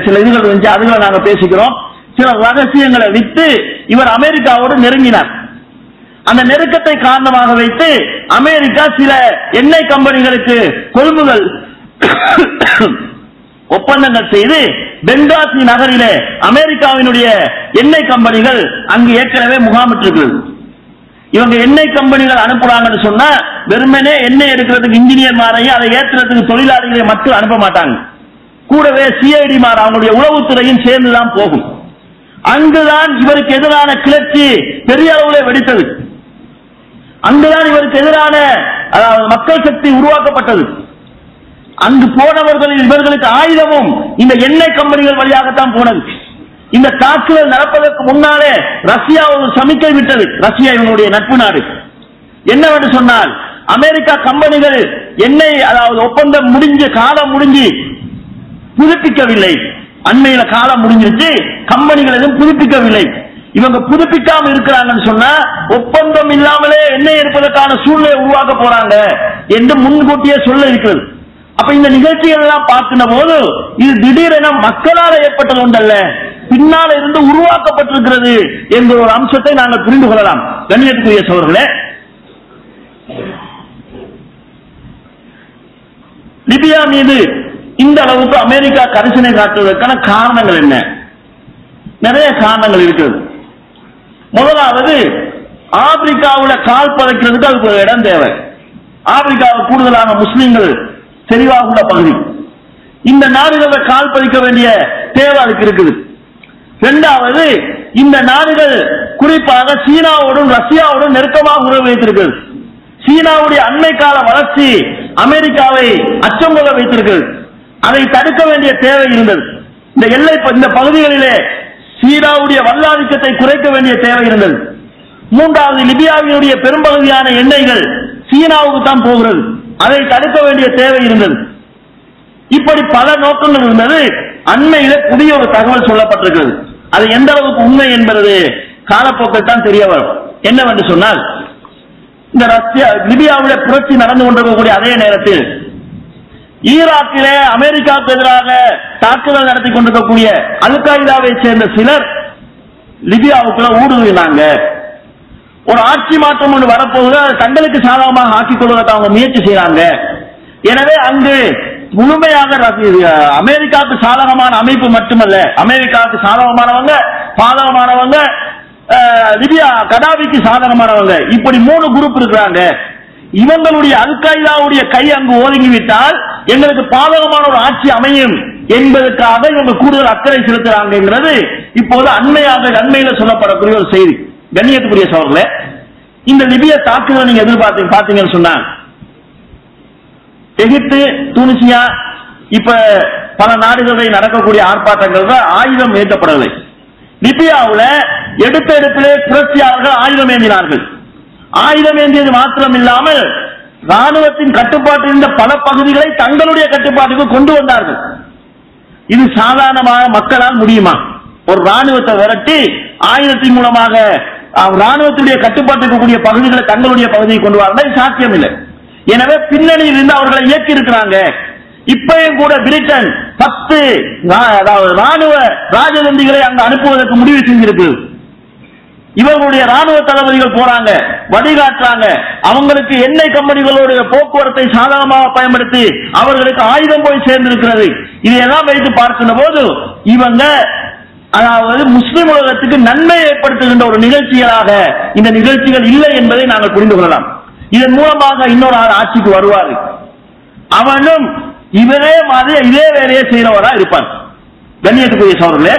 சில இதுகள் இருந்துச்சு, அதுகளை நாங்க பேசிக்கிறோம், சில ரகசியங்களை விட்டு இவர் அமெரிக்காவோடு நெருங்கினார். அந்த நெருக்கத்தை காரணமாக வைத்து அமெரிக்கா சில எண்ணெய் கம்பெனிகளுக்கு கொள்முதல் ஒப்பந்தங்கள் செய்து பெங்காசி நகரிலே அமெரிக்காவினுடைய எண்ணெய் கம்பெனிகள் அங்கு ஏற்கனவே முகாமிட்டிருக்கிறது. இவங்க எண்ணெய் கம்பெனிகள் அனுப்புறாங்கன்னு சொன்னா வெறுமனே எண்ணெய் எடுக்கிறதுக்கு இன்ஜினியர் மாரையும் அதை ஏற்றுறதுக்கு தொழிலாளிகளை மட்டும் அனுப்ப மாட்டாங்க. கூடவே சிஐடி மாற அவங்களுடைய உளவுத்துறையும் சேர்ந்துதான் போகும். அங்குதான் இவருக்கு எதிரான கிளர்ச்சி பெரிய அளவில் வெடித்தது. அங்குதான் இவருக்கு எதிரான அதாவது மக்கள் சக்தி உருவாக்கப்பட்டது. அங்கு போனவர்களில் இவர்களுக்கு ஆயுதமும் இந்த எண்ணெய் கம்பெனிகள் வழியாகத்தான் போனது. இந்த தாக்குதல் நடப்பதற்கு முன்னாலே ரஷ்யா ஒரு சமிக்கை விட்டது. ரஷ்யா இவங்களுடைய நட்பு நாடு. என்னவென்று சொன்னால், அமெரிக்கா கம்பெனிகள் எண்ணெய் அதாவது ஒப்பந்தம் முடிஞ்சு காலம் முடிஞ்சு புதுப்பிக்கவில்லை. அண்மையில காலம் முடிஞ்சிருச்சு, கம்பெனிகள் எதுவும் புதுப்பிக்கவில்லை. இவங்க புதுப்பிக்காம இருக்கிறாங்கன்னு சொன்னா ஒப்பந்தம் இல்லாமலே எண்ணெய் எடுப்பதற்கான சூழ்நிலை உருவாக்க போறாங்க என்று முன்கூட்டியே சொல்ல இருக்கிறது. அப்ப இந்த நிகழ்ச்சிகள் எல்லாம் பார்க்கின்ற போது இது திடீரென மக்களால் ஏற்பட்டது ஒன்றல்ல, பின்னால இருந்து உருவாக்கப்பட்டிருக்கிறது என்ற ஒரு அம்சத்தை நாங்கள் புரிந்து கொள்ளலாம். கண்ணியத்துக்குரிய சகோதரர்களே, லிபியா மீது இந்த அளவுக்கு அமெரிக்கா கரிசனை காட்டுவதற்கான காரணங்கள் என்ன? நிறைய காரணங்கள் இருக்கிறது. முதலாவது, ஆப்பிரிக்காவில் கால் பதைக்கிறதுக்கு அதுக்கு ஒரு இடம் தேவை. ஆப்பிரிக்காவில் கூடுதலான முஸ்லிம்கள் தெளிவாக உள்ள பகுதி. இந்த நாடுகளில் கால் பதிக்க வேண்டிய தேவை அதுக்கு இருக்குது. இரண்டாவது, இந்த நாடுகள் குறிப்பாக சீனாவோடும் ரஷ்யாவோடும் நெருக்கமாக உறவு வைத்திருக்கிறது. சீனாவுடைய அண்மை கால வளர்ச்சி அமெரிக்காவை அச்சம் கொள்ள வைத்திருக்கிறது. அதை தடுக்க வேண்டிய தேவை இருந்தது. இந்த பகுதிகளிலே சீனாவுடைய வல்லாதிக்கத்தை குறைக்க வேண்டிய தேவை இருந்தது. மூன்றாவது, லிபியாவினுடைய பெரும்பகுதியான எண்ணெய்கள் சீனாவுக்கு தான் போகிறது. அதை தடுக்க வேண்டிய தேவை இருந்தது. இப்படி பல நோக்கங்கள் இருந்தது. அண்மையில புதிய ஒரு தகவல் சொல்லப்பட்டிருக்கிறது. அது எந்த அளவுக்கு உண்மை என்பது காலப்போக்கில் தான் தெரிய வரும். என்னவென்று சொன்னால், இந்த லிபியாவுடைய புரட்சி நடந்து கொண்டிருக்கக்கூடிய அதே நேரத்தில் ஈராக்கிலே அமெரிக்காவுக்கு எதிராக தாக்குதல் நடத்தி கொண்டிருக்கக்கூடிய அல் காய்தாவை சேர்ந்த சிலர் லிபியாவுக்குள்ள ஊடுருவினாங்க. ஒரு ஆட்சி மாற்றம் ஒன்று வரப்போகுது, தங்களுக்கு சாதகமாக ஆக்கிக் கொள்வதற்கு அவங்க முயற்சி செய்யறாங்க. எனவே அங்கு முழுமையாக அமெரிக்காவுக்கு சாதகமான அமைப்பு மட்டுமல்ல, அமெரிக்காவுக்கு சாதகமானவங்க, பாதகமானவங்க, லிபியா கடாபிக்கு சாதகமானவங்க, இப்படி 3 குரூப் இருக்கிறாங்க. இவங்களுடைய அல் காய்தாவுடைய கை அங்கு ஒதுங்கிவிட்டால் எங்களுக்கு பாதகமான ஒரு ஆட்சி அமையும் என்பதற்காக இவங்க கூடுதல் அக்கறை செலுத்துறாங்கிறது இப்போது அண்மையில சொல்லப்படக்கூடிய ஒரு செய்தி. கண்ணியத்துக்குரிய சகோதரர்களே, இந்த லிபிய தாக்குதலை நீங்க பாத்தீங்கன்னு சொன்னா, எகிப்து, துனிசியா, இப்ப பல நாடுகளில் நடக்கக்கூடிய ஆர்ப்பாட்டங்கள் ஆயுதம் ஏற்றப்படவில்லை. லிபியாவில் எடுத்த இடத்திலே புரட்சியாளர்கள் ஆயுதம் ஏந்தினார்கள். ஆயுதம் ஏந்தியது மாத்திரம் இல்லாமல் ராணுவத்தின் கட்டுப்பாட்டில் இருந்த பல பகுதிகளை தங்களுடைய கட்டுப்பாட்டுக்கு கொண்டு வந்தார்கள். இது சாதாரணமாக மக்களால் முடியுமா? ஒரு ராணுவத்தை விரட்டி ஆயுதத்தின் மூலமாக ராணுவத்துடைய கட்டுப்பாட்டுக்கு கூடிய பகுதிகளை தங்களுடைய பகுதியை கொண்டு வரணும் சாத்தியம் இல்லை. எனவே பின்னணியில் இருந்து அவர்களை இயக்கி இருக்கிறாங்க. இப்பயும் கூட பிரிட்டன் 10 ராணுவ ராஜதந்திகளை அங்கு அனுப்புவதற்கு முடிவு செஞ்சிருக்கு. இவர்களுடைய ராணுவ தளபதிகள் போறாங்க, வழிகாட்டுறாங்க. அவங்களுக்கு எண்ணெய் கம்பெனிகளுடைய போக்குவரத்தை சாதகமாக பயன்படுத்தி அவர்களுக்கு ஆயுதம் போய் சேர்ந்திருக்கிறது. இதையெல்லாம் வைத்து பார்க்கின்ற போது இவங்க அதாவது முஸ்லிம் உலகத்துக்கு நன்மை ஏற்படுத்துகின்ற ஒரு நிகழ்ச்சிகளாக இந்த நிகழ்ச்சிகள் இல்லை என்பதை நாங்கள் புரிந்து கொள்ளலாம். இதன் மூலமாக இன்னொரு ஆட்சிக்கு வருவார், அவனும் இவரே மாதிரி இதே வேலையை செய்யறவரா இருப்பார். கண்ணியத்துக்குரிய சகோதரர்களே,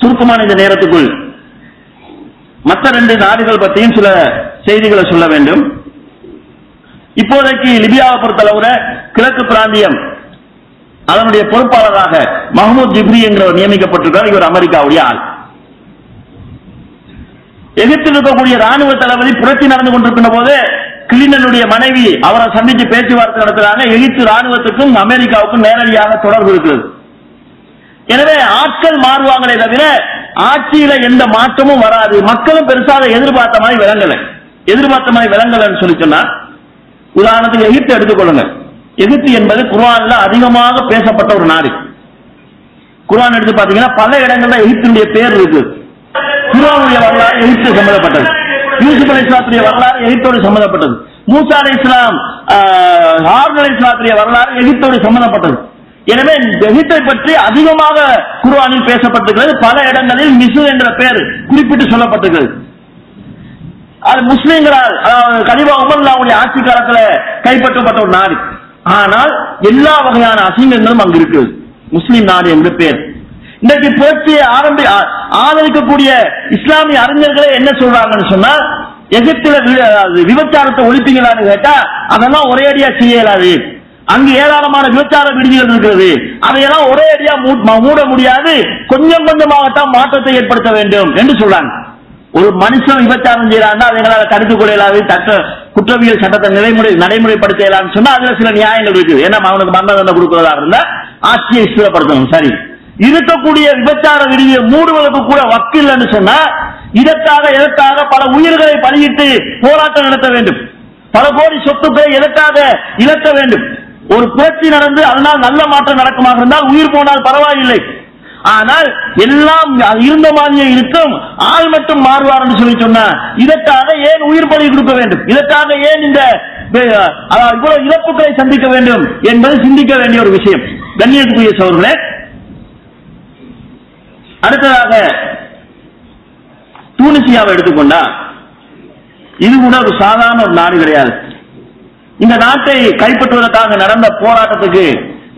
சுருக்கமான இந்த நேரத்துக்குள் மற்ற 2 நாடுகள் பற்றியும் சில செய்திகளை சொல்ல வேண்டும். இப்போதைக்கு லிபியாவை பொறுத்தளவுல கிழக்கு பிராந்தியம் அதனுடைய பொறுப்பாளராக மஹ்மூத் ஜிப்ரி என்கிறவர் நியமிக்கப்பட்டிருக்கிறார். இவர் அமெரிக்காவுடைய ஆள். எகிப்தில் இருக்கக்கூடிய ராணுவ தளபதி புரட்சி நடந்து கொண்டிருக்கின்ற போது கிளின்டனுடைய மனைவி அவரை சந்தித்து பேச்சுவார்த்தை நடத்துறாங்க. எகிப்து ராணுவத்துக்கும் அமெரிக்காவுக்கும் நேரடியாக தொடர்பு இருக்கிறது. எனவே ஆட்கள் மாறுவாங்களே தவிர ஆட்சியில எந்த மாற்றமும் வராது. மக்களும் பெருசாக எதிர்பார்த்த மாதிரி விளங்கலன்னு சொல்லி சொன்னா, உதாரணத்துக்கு எகிப்து எடுத்துக்கொள்ளுங்க. எகிப்து என்பது குர்ஆன்ல அதிகமாக பேசப்பட்ட ஒரு நாடு. குர்ஆன் எடுத்து பாத்தீங்கன்னா பல இடங்கள்ல எகிப்தினுடைய பேர் இருக்கு. குர்ஆனுடைய வரலாறு எகிப்து சம்பந்தப்பட்டது. யூசுப் அலைஹிஸ்ஸலாத்துடைய வரலாறு எகிப்தோடு சம்பந்தப்பட்டது. மூசா அலைஹிஸ்ஸலாம், ஹாரூன் அலைஹிஸ்ஸலாத்துடைய வரலாறு எகிப்தோடு சம்பந்தப்பட்டது. எனவே எகிப்தை பற்றி அதிகமாக குர்ஆனில் பேசப்பட்டிருக்கிறது. பல இடங்களில் மிஸ்ர் என்ற பெயர் குறிப்பிட்டு சொல்லப்பட்டிருக்கிறது. அது முஸ்லிம்களால் கலீஃபா உமர் ஆட்சி காலத்தில் கைப்பற்றப்பட்ட ஒரு நாடு. ஆனால் எல்லா வகையான அசிங்கங்களும் அங்கு இருக்கு. முஸ்லிம் நாடு என்ற பெயர். இன்றைக்கு புரட்சியை ஆதரிக்கக்கூடிய இஸ்லாமிய அறிஞர்களே என்ன சொல்றாங்கன்னு சொன்னா, எகிப்தில விபச்சாரத்தை ஒழிப்பீங்களான்னு கேட்டா அதெல்லாம் ஒரே அடியா செய்யலாது. அங்கு ஏராளமான விபச்சார விடுதிகள் இருக்கிறது. அதையெல்லாம் ஒரே அடியா மூட முடியாது, கொஞ்சம் கொஞ்சமாகத்தான் மாற்றத்தை ஏற்படுத்த வேண்டும் என்று சொல்றாங்க. ஒரு மனுஷன் விபச்சாரம் செய்யறாங்க, அதை எங்களால் தடுத்துக் கொள்ளலாது, குற்றவியல் சட்டத்தை நடைமுறைப்படுத்தலாம்னு சொன்னா அதுல சில நியாயங்கள் இருக்கு. ஏன்னா அவனுக்கு மரண தண்டனை கொடுக்கிறதா இருந்தா ஆட்சியை ஸ்திரப்படுத்தணும். சரி, இருக்கக்கூடிய விபச்சார விடுதியை மூடுவதற்கு கூட வக்கில்லைன்னு சொன்னா எதற்காக பல உயிர்களை பலியிட்டு போராட்டம் நடத்த வேண்டும், பல கோடி சொத்துக்களை எதற்காக இழக்க வேண்டும்? ஒரு புரட்சி நடந்து அதனால் நல்ல மாற்றம் நடக்குமாக இருந்தால் உயிர் போனால் பரவாயில்லை. ஆனால் எல்லாம் இருந்த மாதிரியே இருக்கும், ஆள் மட்டும் மாறுவார் என்று சொல்லி சொன்னா இதற்காக ஏன் உயிர் பலி கொடுக்க வேண்டும்? இதற்காக ஏன் இந்த இவ்வளவு இழப்புகளை சந்திக்க வேண்டும் என்பது சிந்திக்க வேண்டிய ஒரு விஷயம். கண்ணியத்துக்குரிய சகோதரர்களே, அடுத்ததாக தூனிசியாவை எடுத்துக்கொண்டா இது கூட ஒரு சாதாரண ஒரு நாடு கிடையாது. இந்த நாட்டை கைப்பற்றுவதற்காக நடந்த போராட்டத்துக்கு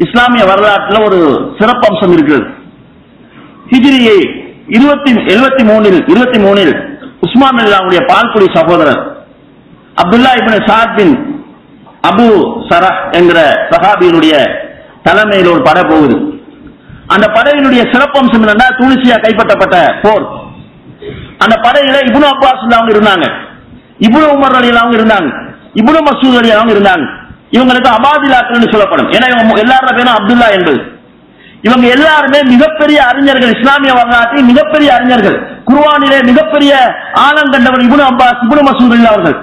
இஸ்லாமிய வரலாற்றில் ஒரு சிறப்பம்சம் இருக்கிறது. ஹிஜ்ரி 23 உஸ்மான் ரலியல்லாஹுடைய பால்குடி சகோதரர் அப்துல்லா இப்னு சாத் பின் அபு சரஹ் என்கிற சஹாபியினுடைய தலைமையில் ஒரு படை போகுது. அந்த படையினுடைய சிறப்பம்சம் என்னன்னா, தூனிசியா கைப்பற்றப்பட்ட போர். அந்த படையில இப்னு அப்பாஸ் இருந்தாங்க, இப்னு உமர் ரலியல்லாஹு இருந்தாங்க, இப்னு மஸ்ஊத் ரலியல்லாஹு இருந்தாங்க. இவங்களுக்கு அபாதிலாக்கள் சொல்லப்படும். ஏன்னா எல்லாரோட பேரும் அப்துல்லா என்பது. இவங்க எல்லாருமே மிகப்பெரிய அறிஞர்கள், இஸ்லாமிய வரலாற்றில் மிகப்பெரிய அறிஞர்கள். குர்ஆனிலே மிகப்பெரிய ஆழம் கண்டவர் இப்னு அப்பாஸ், இப்னு மஸ்ஊத் அவர்கள்.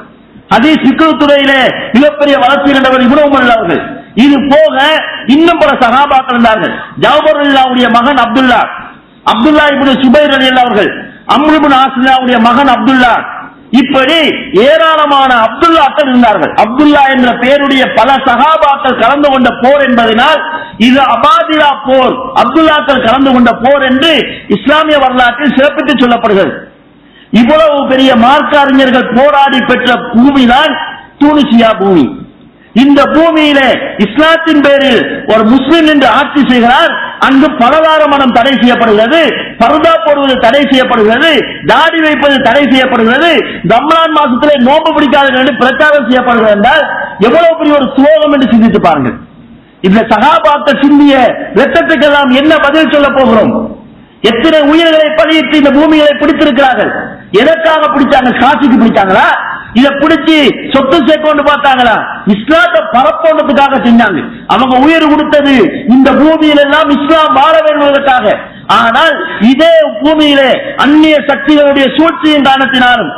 ஹதீஸ் ஃபிக்ஹ் துறையிலே மிகப்பெரிய வளர்ச்சி கண்டவர் இப்னு உமர் அவர்கள். இது போக இன்னும் பல சஹாபாக்கள் இருந்தார்கள். ஜாபர் ரலியல்லாஹுடைய மகன் அப்துல்லா இப்னு சுபைர் ரலியல்லாஹு அவர்கள், அம்ர் இப்னு ஆஸ் ரலியல்லாஹுடைய மகன் அப்துல்லா, இப்படி ஏராளமான அப்துல்லாக்கள் இருந்தார்கள். அப்துல்லா என்ற பெயருடைய பல சஹாபாக்கள் கலந்து கொண்ட போர் என்பதனால் இது அபாதிலா போர், அப்துல்லாக்கள் கலந்து கொண்ட போர் என்று இஸ்லாமிய வரலாற்றில் சிறப்பித்து சொல்லப்படுகிறது. இவ்வளவு பெரிய மார்க்க அறிஞர்கள் போராடி பெற்ற பூமிதான் தூனிசியா பூமி. இந்த பூமியிலே இஸ்லாத்தின் பேரில் ஒரு முஸ்லிம் என்று ஆட்சி செய்கிறார். அங்கு பலதார மனம் தடை செய்யப்படுகிறது. பர்தா போடுவது தடை செய்யப்படுகிறது, தாடி வைப்பது தடை செய்யப்படுகிறது, ரமலான் மாசத்திலே நோன்பு பிடிக்காத பிரச்சாரம் செய்யப்படுகிறது என்றால் எவ்வளவு பெரிய ஒரு துரோகம் என்று சிந்தித்து பாருங்கள். இந்த சகாபாக்கள் சிந்திய ரத்தத்துக்கெல்லாம் என்ன பதில் சொல்ல போகிறோம்? எத்தனை உயிர்களை பழியிட்டு இந்த பூமிகளை பிடித்திருக்கிறார்கள். எதற்காக பிடிச்சாங்க? காசுக்கு பிடிச்சாங்களா? இதை பிடிச்சி சொத்து சேர்க்கொண்டு பார்த்தாங்களா? இஸ்லாத்தை பரப்போன்றதுக்காக செஞ்சாங்க. அவங்க உயிர் கொடுத்தது இந்த பூமியில எல்லாம் இஸ்லாம் வாழ வேண்டுவதற்காக. ஆனால் இதே பூமியிலே அந்நிய சக்திகளுடைய சூழ்ச்சியின் காரணத்தினாலும்,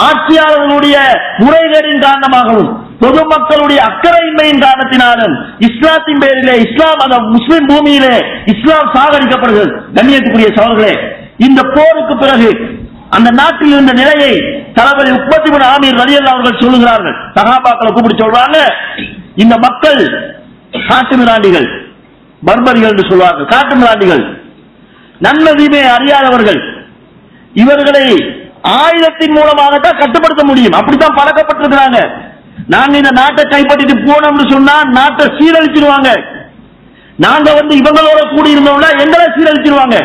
ஆட்சியாளர்களுடைய முறைகேடின் காரணமாகவும், பொதுமக்களுடைய அக்கறையின்மையின் காரணத்தினாலும் இஸ்லாத்தின் பேரிலே, இஸ்லாம் அந்த முஸ்லிம் பூமியிலே இஸ்லாம் சாகடிக்கப்படுகிறது. கண்ணியத்துக்குரிய சகோதரர்களே, இந்த போருக்கு பிறகு அந்த நாட்டில் இருந்த நிலையை தளபதி உக்பத் இப்னு ஆமீர் ரலியல்லாஹு அவர்கள் சொல்லுகிறார்கள். சஹாபாக்களை கூப்பிட்டு சொல்றாங்க, இந்த மக்கள் காட்டுமிராண்டிகள், பர்பரிகள் என்று சொல்வார்கள். காட்டுமிராண்டிகள், நன்மதிமை அறியாதவர்கள். இவர்களை ஆயுதத்தின் மூலமாகத்தான் கட்டுப்படுத்த முடியும். அப்படித்தான் பழக்கப்பட்டிருக்கிறாங்க. நாங்க இந்த நாட்டை கைப்பற்றிட்டு போனோம்னு சொன்னா நாட்டை சீரழிச்சிருவாங்க. நாங்க இவங்களோட கூடி இருந்தோம்னா எங்களை சீரழிச்சிருவாங்க.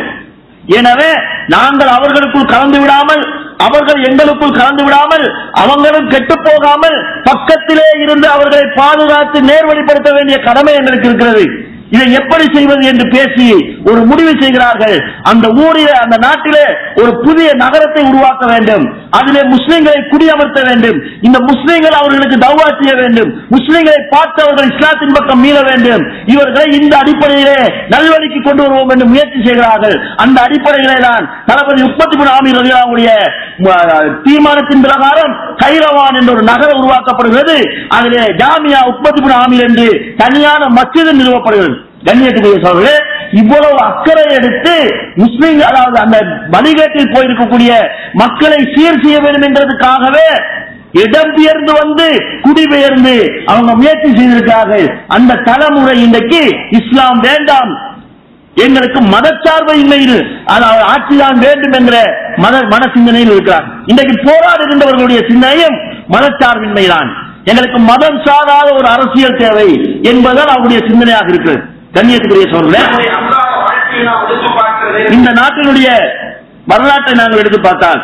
எனவே நாங்கள் அவர்களுக்குள் கலந்து விடாமல், அவர்கள் எங்களுக்குள் கலந்து விடாமல், அவங்களும் கெட்டு போகாமல் பக்கத்திலே இருந்து அவர்களை பாதுகாத்து நேர்வழிப்படுத்த வேண்டிய கடமை எங்களுக்கு இருக்கிறது. இதை எப்படி செய்வது என்று பேசி ஒரு முடிவு செய்கிறார்கள். அந்த ஊரிலே, அந்த நாட்டிலே ஒரு புதிய நகரத்தை உருவாக்க வேண்டும். அதிலே முஸ்லிம்களை குடியமர்த்த வேண்டும். இந்த முஸ்லிம்கள் அவர்களுக்கு தௌவா செய்ய வேண்டும். முஸ்லிம்களை பார்த்து அவர்கள் இஸ்லாத்தின் பக்கம் மீள வேண்டும். இவர்களை இந்த அடிப்படையிலே நல்வழிக்கு கொண்டு வருவோம் என்று முயற்சி செய்கிறார்கள். அந்த அடிப்படையிலே தான் தளபதி உக்பத் இப்னு ஆமீர் ரலியல்லாஹு அவருடைய தீர்மானத்தின் பிரகாரம் கைரவான் என்ற ஒரு நகரம் உருவாக்கப்படுகிறது. அதிலே ஜாமியா உக்பத் இப்னு ஆமீர் என்று தனியான மஸ்ஜித் நிறுவப்படுகிறது. கண்ணியத்துக்குரிய சகோதரர்களே, இவ்வளவு அக்கறை எடுத்து முஸ்லிம்கள், அதாவது அந்த வழிகேட்டில் போயிருக்கக்கூடிய மக்களை சீர் செய்ய வேண்டும் என்றதுக்காகவே இடம்பெயர்ந்து குடிபெயர்ந்து அவங்க முயற்சி செய்திருக்கிறார்கள். அந்த தலைமுறை இன்றைக்கு இஸ்லாம் வேண்டாம், எங்களுக்கு மதச்சார்பையில், அதாவது ஆட்சிதான் வேண்டும் என்ற மன சிந்தனையில் இருக்கிறார். இன்றைக்கு போராடுகின்றவர்களுடைய சிந்தனையும் மதச்சார்பின்மைதான். எங்களுக்கு மதம் சாராத ஒரு அரசியல் தேவை என்பதால் அவருடைய சிந்தனையாக இருக்கிறது. கண்ணியத்துக்குரிய சகோதரர்களே, இந்த நாட்டினுடைய வரலாற்றை நாங்கள் எடுத்து பார்த்தால்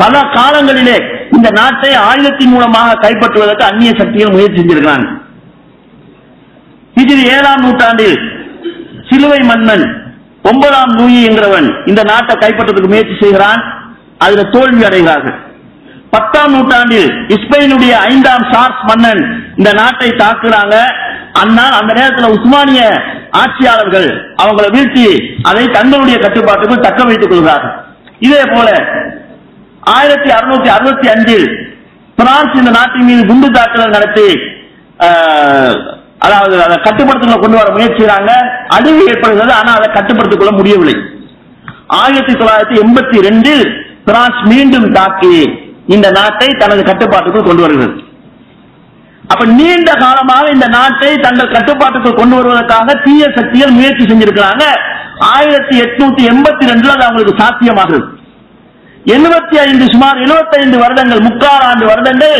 பல காலங்களிலே இந்த நாட்டை ஆயுதத்தின் மூலமாக கைப்பற்றுவதற்கு அந்நிய சக்திகள் முயற்சி செஞ்சிருக்கிறாங்க. ஹிஜ்ரி 7ஆம் நூற்றாண்டில் சிலுவை மன்னன் 9ஆம் லூயி என்கிறவன் இந்த நாட்டை கைப்பற்றுவதற்கு முயற்சி செய்கிறான். அதில் தோல்வி அடைகிறார்கள். 10ஆம் நூற்றாண்டில் ஸ்பெயினுடைய 5ஆம் சார்ஸ் மன்னன் இந்த நாட்டை தாக்குறாங்க. அந்த நேரத்தில் உஸ்மானிய ஆட்சியாளர்கள் அவங்களை வீழ்த்தி அதை தங்களுடைய கட்டுப்பாட்டுக்கு தக்க வைத்துக் கொள்கிறார்கள். இதே போல 1665 பிரான்ஸ் இந்த நாட்டின் மீது குண்டு தாக்குதல் நடத்தி அதாவது அதை கட்டுப்படுத்த கொண்டு வர முயற்சிக்கிறாங்க. அழிவு ஏற்படுகிறது. ஆனால் அதை கட்டுப்படுத்திக் கொள்ள முடியவில்லை. 1982 பிரான்ஸ் மீண்டும் தாக்கி இந்த நாட்டை தனது கட்டுப்பாட்டுக்குள் கொண்டு வருகிறது. அப்ப நீண்ட காலமாக இந்த நாட்டை தங்கள் கட்டுப்பாட்டுக்குள் கொண்டு வருவதற்காக தீய சக்திகள் முயற்சி செஞ்சிருக்கிறாங்க. 1882 அது அவங்களுக்கு சாத்தியமாகிறது. 75 சுமார் 75 வருடங்கள், 3/4 ஆண்டு வருடங்கள்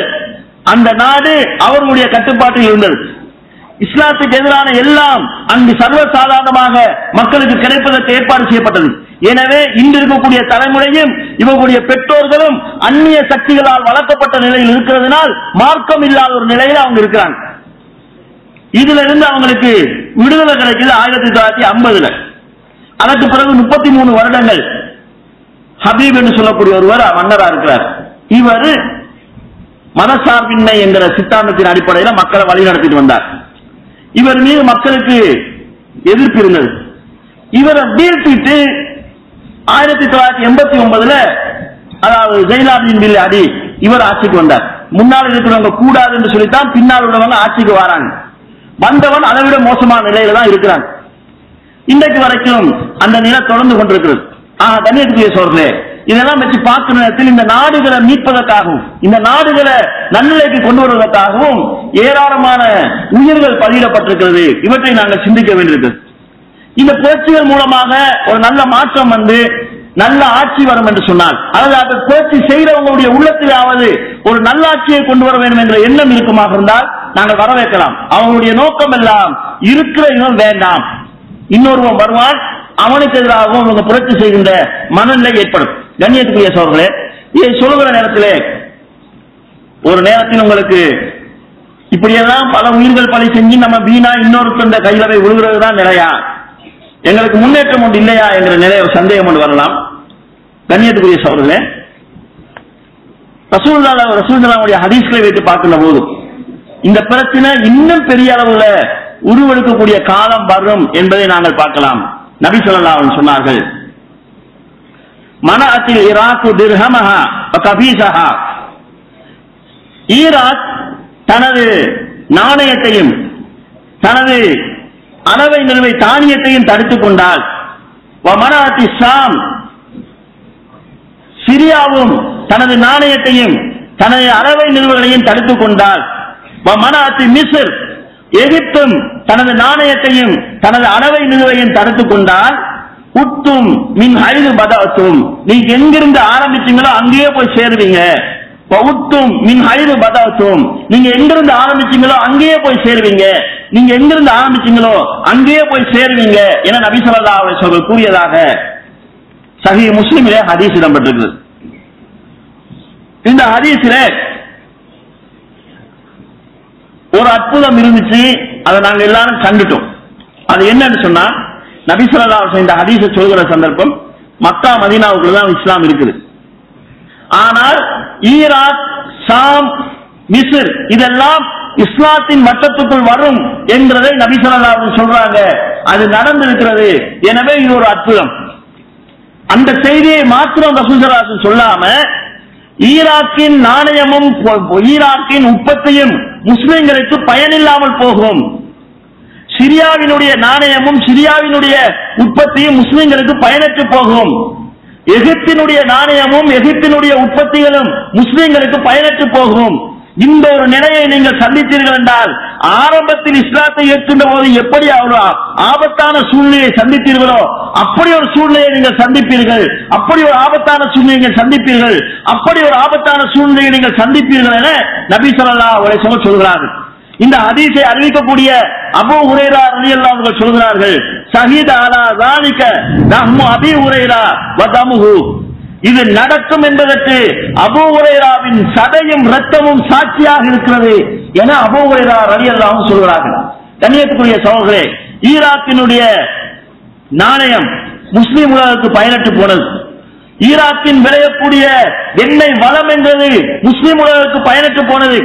அந்த நாடு அவர்களுடைய கட்டுப்பாட்டில் இருந்தது. இஸ்லாத்துக்கு எதிரான எல்லாம் அங்கு சர்வசாதாரணமாக மக்களுக்கு கிடைப்பதற்கு ஏற்பாடு செய்யப்பட்டது. எனவே இன்று இருக்கக்கூடிய தலைமுறையும் இவர்களுடைய பெற்றோர்களும் அந்நிய சக்திகளால் வளர்க்கப்பட்ட நிலையில் இருக்கிறதுனால் மார்க்கம் இல்லாத ஒரு நிலையில் அவங்க இருக்கிறாங்க. இதுல இருந்து அவங்களுக்கு விடுதலை கிடைக்குது 1950. அதற்கு பிறகு 33 வருடங்கள் ஹபீப் என்று சொல்லக்கூடிய ஒருவர் மன்னரா இருக்கிறார். இவர் மதசார்பின்மை என்கிற சித்தாந்தத்தின் அடிப்படையில் மக்களை வழி நடத்திட்டு வந்தார். இவர் மீது மக்களுக்கு எதிர்ப்பு இருந்தது. இவரை வீழ்த்திட்டு 1989 அதாவது ஜெயிலாபின் பில் அடி இவர் ஆட்சிக்கு வந்தார். முன்னால் இருக்கிறவங்க கூடாது என்று சொல்லித்தான் பின்னால் உள்ளவங்க ஆட்சிக்கு வராங்க. வந்தவன் அதை விட மோசமான நிலையில தான் இருக்கிறாங்க. இன்றைக்கு வரைக்கும் அந்த நிலை தொடர்ந்து கொண்டிருக்கிறது. கண்ணியத்துக்குரிய சோழர்களே, இதெல்லாம் வச்சு பார்க்கிற நேரத்தில் இந்த நாடுகளை மீட்பதற்காகவும் இந்த நாடுகளை நன்னிலைக்கு கொண்டு வருவதற்காகவும் ஏராளமான உயிர்கள் பலியிடப்பட்டிருக்கிறது. இவற்றை நாங்கள் சிந்திக்க வேண்டியிருக்கிறது. இந்த புரட்சிகள் மூலமாக ஒரு நல்ல மாற்றம் நல்ல ஆட்சி வரும் என்று சொன்னால், அதாவது அந்த புரட்சி செய்கிறவங்களுடைய உள்ளத்திலாவது ஒரு நல்லாட்சியை கொண்டு வர வேண்டும் என்ற எண்ணம் இருக்குமாக இருந்தால் நாங்கள் வரவேற்கலாம். அவங்களுடைய நோக்கம் எல்லாம் இருக்கிற இனம் வேண்டாம், இன்னொருவன் வருவான், அவனுக்கு எதிராகவும் அவங்க புரட்சி செய்கின்ற மனநிலை ஏற்படும். கண்ணியத்துக்குரிய சோழர்களே, இதை சொல்லுகிற நேரத்திலே ஒரு நேரத்தில் உங்களுக்கு இப்படியெல்லாம் பல உயிர்கள் பலி செஞ்சு நம்ம வீணா இன்னொருத்தந்த கையில போய் விழுகிறது தான் நிலையா, எங்களுக்கு முன்னேற்றம் ஒன்று இல்லையா என்கிற நிலைய சந்தேகம் ஒன்று வரலாம். கண்ணியத்துக்குரிய சோழர்களே, ரசூலுல்லாஹ்வுடைய ஹதீஸ்களை வைத்து பார்க்கின்ற போது இந்த பிரச்சனை இன்னும் பெரிய அளவுல உருவெடுக்கக்கூடிய காலம் வரும் என்பதை நாங்கள் பார்க்கலாம். நபி ஸல்லல்லாஹு அலைஹி வஸல்லம் சொன்னார்கள், மனஅத்தில் இராக்கு திர்ஹமஹா வ கபீஸஹா. ஈராக் தனது நாணயத்தையும் தனது அளவை நிறுவை தானியத்தையும் தடுத்துக் கொண்டால், வ மனஅத்தி ஷாம், சிரியாவும் தனது நாணயத்தையும் தனது அளவை நிறுவனங்களையும் தடுத்துக் கொண்டால், வ மனஅத்தி மிஸ்ர், எகிப்தும் தனது நாணயத்தையும் தனது அளவை நிறுவையும் தடுத்துக் கொண்டால், உத்தும் மின் ஹைது பதத்தும், நீங்க எங்கிருந்து ஆரம்பிச்சீங்களோ அங்கேயே போய் சேருவீங்க. உத்தும் மின் ஹைது பதத்தும், நீங்க எங்கிருந்து ஆரம்பிச்சீங்களோ அங்கேயே போய் சேருவீங்க. நீங்க எங்கிருந்து ஆரம்பிச்சீங்களோ அங்கேயே போய் சேருவீங்க என நபி ஸல்லல்லாஹு அலைஹி வஸல்லம் கூறியதாக சஹீஹ் முஸ்லிமிலே ஹதீஸ் இடம்பெற்றிருக்கிறது. இந்த ஹதீஸிலே ஒரு அற்புதம் இருந்துச்சு, அதை நாங்க எல்லாரும் கண்டுட்டோம். அது என்னன்னு சொன்னா, நபி ஸல்லல்லாஹு அலைஹி வஸல்லம் இந்த ஹதீஸை சொல்கிற சந்தர்ப்பம் மக்கா மதீனாவுக்குள்ள தான் இஸ்லாம் இருக்குது. ஆனால் ஈராக், ஷாம், மிஸ்ர் இதெல்லாம் இஸ்லாத்தின் மட்டத்துக்குள் வரும் என்கிறதை நபி ஸல்லல்லாஹு அலைஹி வஸல்லம் சொல்றாங்க. அது நடந்திருக்கிறது. எனவே இது ஒரு அற்புதம். அந்த செய்தியை மாத்திரம் ரசூல் ஸல்லல்லாஹு அலைஹி வஸல்லம் சொல்லாம, ஈராக்கின் நாணயமும் ஈராக்கின் உற்பத்தியும் முஸ்லிம்களுக்கு பயனில்லாமல் போகும், சிரியாவினுடைய நாணயமும் சிரியாவினுடைய உற்பத்தியும் முஸ்லிம்களுக்கு பயனற்று போகும், எகிப்தினுடைய நாணயமும் எகிப்தினுடைய உற்பத்திகளும் முஸ்லிம்களுக்கு பயனற்று போகும். இந்த ஒரு நிலையை நீங்கள் சந்தித்தீர்கள் என்றால், ஆரம்பத்தில் இஸ்லாத்தை ஏற்கின்ற போது எப்படி ஆபத்தான சூழ்நிலையை சந்தித்தீர்களோ அப்படி ஒரு சூழ்நிலையை நீங்கள் சந்திப்பீர்கள், அப்படி ஒரு ஆபத்தான சூழ்நிலையை நீங்கள் சந்திப்பீர்கள், அப்படி ஒரு ஆபத்தான சூழ்நிலையை நீங்கள் சந்திப்பீர்கள் என நபி ஸல்லல்லாஹு அலைஹி வஸல்லம் சொல்கிறார்கள். இந்த ஹதீஸை அறிவிக்கக்கூடிய அபூ ஹுரைரா ரலியல்லாஹு அன்ஹு சொல்கிறார்கள், ஷஹீத அலா ஸாலிக ரஹ்மு அபீ ஹுரைரா வ தமுஹு, இது நடக்கும் என்பதற்கு அபூ ஹுரைராவின் சதையும் இரத்தமும் சாட்சியாக இருக்கிறது என அபூ ஹுரைரா ரலியல்லாஹு அன்ஹு சொல்கிறார்கள். கண்ணியத்துக்குரிய சகோதரர்களே, ஈராக்கினுடைய நாணயம் முஸ்லிம் உலகத்துக்கு பயனற்று போனது. ஈராக்கின் விளையக்கூடிய எண்ணெய் வளம் என்பது முஸ்லிம் உலகத்துக்கு பயனற்று போனது.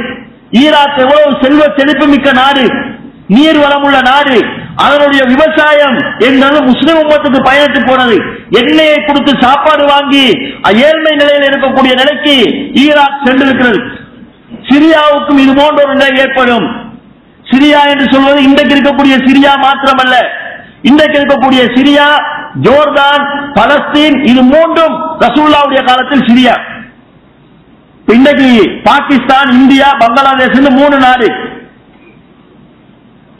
ஈராக் எவ்வளவு செல்வ செழிப்பு மிக்க நாடு, நீர் வளம் உள்ள நாடு, அதனுடைய விவசாயம் என்பது முஸ்லிம் உம்மத்துக்கு பயனற்று போனது. எண்ணெயை கொடுத்து சாப்பாடு வாங்கி ஏழ்மை நிலையில் இருக்கக்கூடிய நிலைக்கு ஈராக் சென்றிருக்கிறது. சிரியாவுக்கும் இது போன்ற ஒரு நிலை ஏற்படும். சிரியா என்று சொல்வது இன்றைக்கு இருக்கக்கூடிய சிரியா மாத்திரமல்ல, இன்றைக்கு இருக்கக்கூடிய சிரியா, ஜோர்தான், பலஸ்தீன், இது மூன்றும் ரசூலுல்லாஹ்வுடைய காலத்தில் சிரியா. இன்றைக்கு பாகிஸ்தான், இந்தியா, பங்களாதேஷ் மூணு நாடு.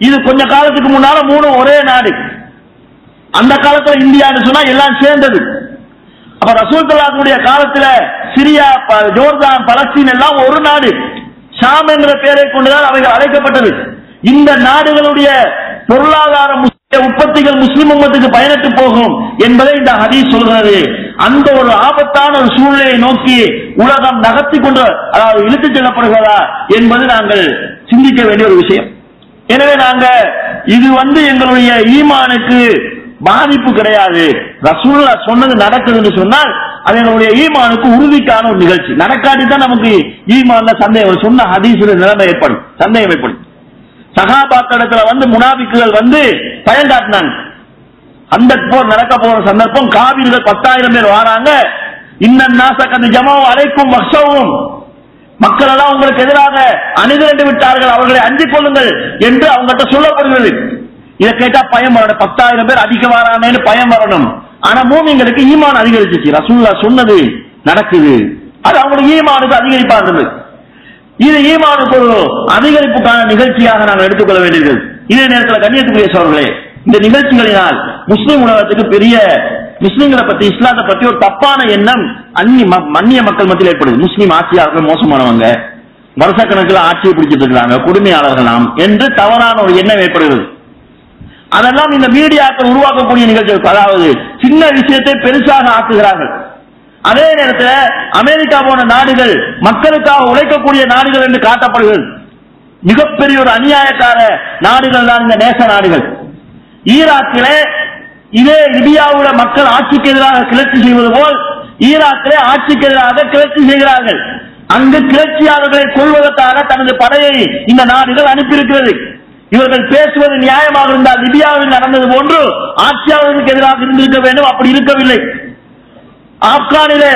இது கொஞ்ச காலத்துக்கு முன்னால மூணு ஒரே நாடு. அந்த காலத்துல இந்தியான்னு சொன்னா எல்லாம் சேர்ந்தது. அப்ப ரசூல் ஸல்லல்லாஹு காலத்துல சிரியா, ஜோர்தான், பலஸ்தீன் எல்லாம் ஒரு நாடு. ஷாம் என்ற பெயரை கொண்டுதான் அவைகள் அழைக்கப்பட்டது. இந்த நாடுகளுடைய பொருளாதார உற்பத்திகள் முஸ்லிம் உம்மத்துக்கு பயனற்று போகும் என்பதை இந்த ஹதீஸ் சொல்கிறது. அந்த ஒரு ஆபத்தான ஒரு சூழ்நிலையை நோக்கி உலகம் நகர்த்தி கொண்டு, அதாவது இழுத்துச் செல்லப்படுகிறதா என்பது நாங்கள் சிந்திக்க வேண்டிய ஒரு விஷயம். எனவே நாங்க இது எங்களுடைய ஈமானுக்கு பாதிப்பு கிடையாது. ரசூலுல்லாஹ் சொன்னது நடக்குதுன்னு சொன்னால் அது எங்களுடைய ஈமானுக்கு உறுதிக்கான ஒரு நிகழ்ச்சி. நடக்காட்டி தான் நமக்கு ஈமான்ல சந்தேகம், சொன்ன ஹதீஸ்ல நிலைமை ஏற்படும், சந்தேகம் ஏற்படும். சஹாபாக்களிடத்துல முனாபிக்குகள் பயன் காட்டினாங்க. அந்த போர் நடக்க போற சந்தர்ப்பம், காவிர்கள் 10,000 பேர் வராங்க. இன்னன்னாசகத் ஜமாவு அலைக்கும் வஹ்ஷவும், மக்கள் எல்லாம் உங்களுக்கு எதிராக அணிதிரண்டு விட்டார்கள், அவர்களை அஞ்சிக் கொள்ளுங்கள் என்று அவங்ககிட்ட சொல்லப்படுகிறது. இதை கேட்டா பயம் வரணும், 10,000 பேர் அதிக வரானேன்னு பயம் வரணும். ஆனா மூமின்களுக்கு ஈமான் அதிகரிச்சிச்சு, ரசூலுல்லாஹ் சொன்னது நடக்குது, அது அவங்களுக்கு ஈமானுக்கு அதிகரிப்பா இருந்தது. இது ஈமானுக்கு ஒரு அதிகரிப்புக்கான நிகழ்ச்சியாக நாங்கள் எடுத்துக்கொள்ள வேண்டியது. இதே நேரத்தில் கண்ணியத்துக்குரிய சகோதரர்களே, இந்த நிகழ்ச்சிகளினால் முஸ்லிம் உலகத்துக்கு பெரிய முஸ்லிம்களை பத்தி, இஸ்லாத்தை பத்தி ஒரு தப்பான எண்ணம் அந்நிய மக்கள் மத்தியில் ஏற்படுது. முஸ்லீம் ஆட்சியாளர்கள் மோசமானவங்க, வருஷக்கணக்கில் ஆட்சியை பிடிச்சிட்டு இருக்கிறாங்க, கொடுமையாளர்கள் நாம் என்று தவறான ஒரு எண்ணம் ஏற்படுகிறது. அதெல்லாம் இந்த மீடியாக்கள் உருவாக்கக்கூடிய நிகழ்ச்சிகள். அதாவது சின்ன விஷயத்தை பெருசாக ஆக்குகிறார்கள். அதே நேரத்தில் அமெரிக்கா போன்ற நாடுகள் மக்களுக்காக உழைக்கக்கூடிய நாடுகள் என்று காட்டப்படுகிறது. மிகப்பெரிய ஒரு அநியாயக்கார நாடுகள் தான் இந்த நேச நாடுகள். ஈராக்கிலே இதே லிபியாவுல மக்கள் ஆட்சிக்கு எதிராக கிளர்ச்சி செய்வது போல் ஈராக்கிலே ஆட்சிக்கு எதிராக கிளர்ச்சி செய்கிறார்கள். அங்கு கிளர்ச்சியாளர்களை கொள்வதற்காக தனது படையை இந்த நாடுகள் அனுப்பியிருக்கிறது. இவர்கள் பேசுவது நியாயமாக இருந்தால் லிபியாவில் நடந்தது போன்று ஆட்சியாளர்களுக்கு எதிராக இருந்திருக்க வேண்டும். அப்படி இருக்கவில்லை. ஆப்கானிலே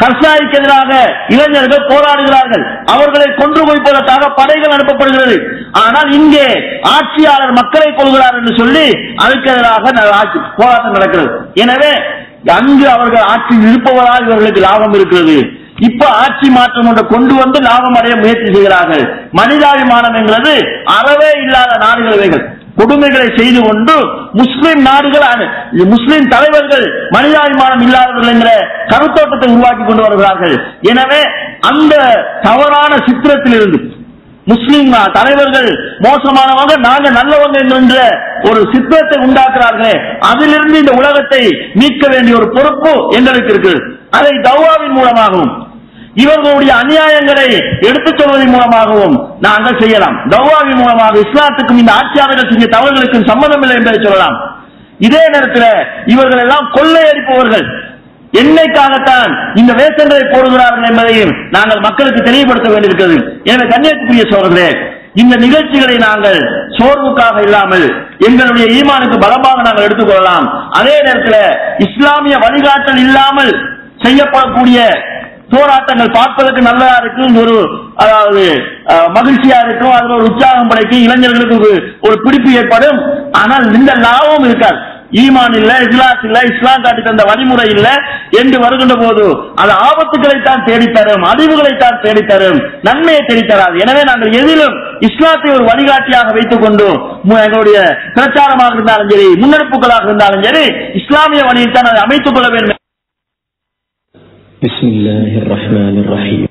கர்சாய்க்கு எதிராக இளைஞர்கள் போராடுகிறார்கள். அவர்களை கொன்று குவிப்பதற்காக படைகள் அனுப்பப்படுகிறது. ஆனால் இங்கே ஆட்சியாளர் மக்களை கொள்கிறார் என்று சொல்லி அதுக்கு எதிராக போராட்டம் நடக்கிறது. எனவே அங்கு அவர்கள் ஆட்சியில் இருப்பவரால் இவர்களுக்கு லாபம் இருக்கிறது. இப்ப ஆட்சி மாற்றம் ஒன்றை கொண்டு வந்து லாபம் அடைய முயற்சி செய்கிறார்கள். மனிதாபிமானம் என்கிறது அறவே இல்லாத நாடுகள் கொடுமைகளை செய்து கொண்டு முஸ்லிம் நாடுகள் முஸ்லிம் தலைவர்கள் மனிதாபிமானம் இல்லாதவர்கள் என்கிற கருத்தோட்டத்தை உருவாக்கி கொண்டு வருகிறார்கள். எனவே அந்த தவறான சித்திரத்திலிருந்து முஸ்லிம் தலைவர்கள் மோசமானவங்க, நாங்க நல்லவங்க என்கின்ற ஒரு சித்திரத்தை உண்டாக்குறார்களே, அதிலிருந்து இந்த உலகத்தை மீட்க வேண்டிய ஒரு பொறுப்பு எங்களுக்கு இருக்கு. அதை தௌவாவின் மூலமாகவும் இவர்களுடைய அநியாயங்களை எடுத்துச் சொல்வதன் மூலமாகவும் நாங்கள் செய்யலாம். தௌவாவின் மூலமாக இஸ்லாத்துக்கும் இந்த ஆட்சியாளர்கள் செஞ்ச தவறுகளுக்கும் சம்மதம் இல்லை என்பதை சொல்லலாம். இதே நேரத்தில் இவர்கள் எல்லாம் கொள்ளையடிப்பவர்கள், என்னைக்காகத்தான் இந்த வேஷங்களை போடுகிறார்கள் என்பதையும் நாங்கள் மக்களுக்கு தெளிவுபடுத்த வேண்டியிருக்கிறது. எனவே கண்ணியத்துக்குரிய சோழர்களே, இந்த நிகழ்ச்சிகளை நாங்கள் சோர்வுக்காக இல்லாமல் எங்களுடைய ஈமானுக்கு பலமாக நாங்கள் எடுத்துக்கொள்ளலாம். அதே நேரத்தில் இஸ்லாமிய வழிகாட்டல் இல்லாமல் செய்யப்படக்கூடிய போராட்டங்கள் பார்ப்பதற்கு நல்லதா இருக்கும், ஒரு அதாவது மகிழ்ச்சியா இருக்கும், அதுல ஒரு உற்சாகம் படைக்கும், இளைஞர்களுக்கு ஒரு பிடிப்பு ஏற்படும். ஆனால் இந்த லாபம் இருக்காது. ஈமான் இல்ல, இஸ்லாஸ் இல்ல, இஸ்லாம் காட்டி தந்த வழிமுறை இல்ல என்று வருகின்ற போது அது ஆபத்துக்களைத்தான் தேடித்தரும், அழிவுகளைத்தான் தேடித்தரும், நன்மையை தேடித்தராது. எனவே நாங்கள் எதிலும் இஸ்லாத்தை ஒரு வழிகாட்டியாக வைத்துக் கொண்டு எங்களுடைய பிரச்சாரமாக இருந்தாலும் சரி, முன்னெடுப்புகளாக இருந்தாலும் சரி, இஸ்லாமிய வழியில் தான் அதை அமைத்துக் கொள்ள வேண்டும். பிஸ்மில்லாஹிர் ரஹ்மானிர் ரஹீம்.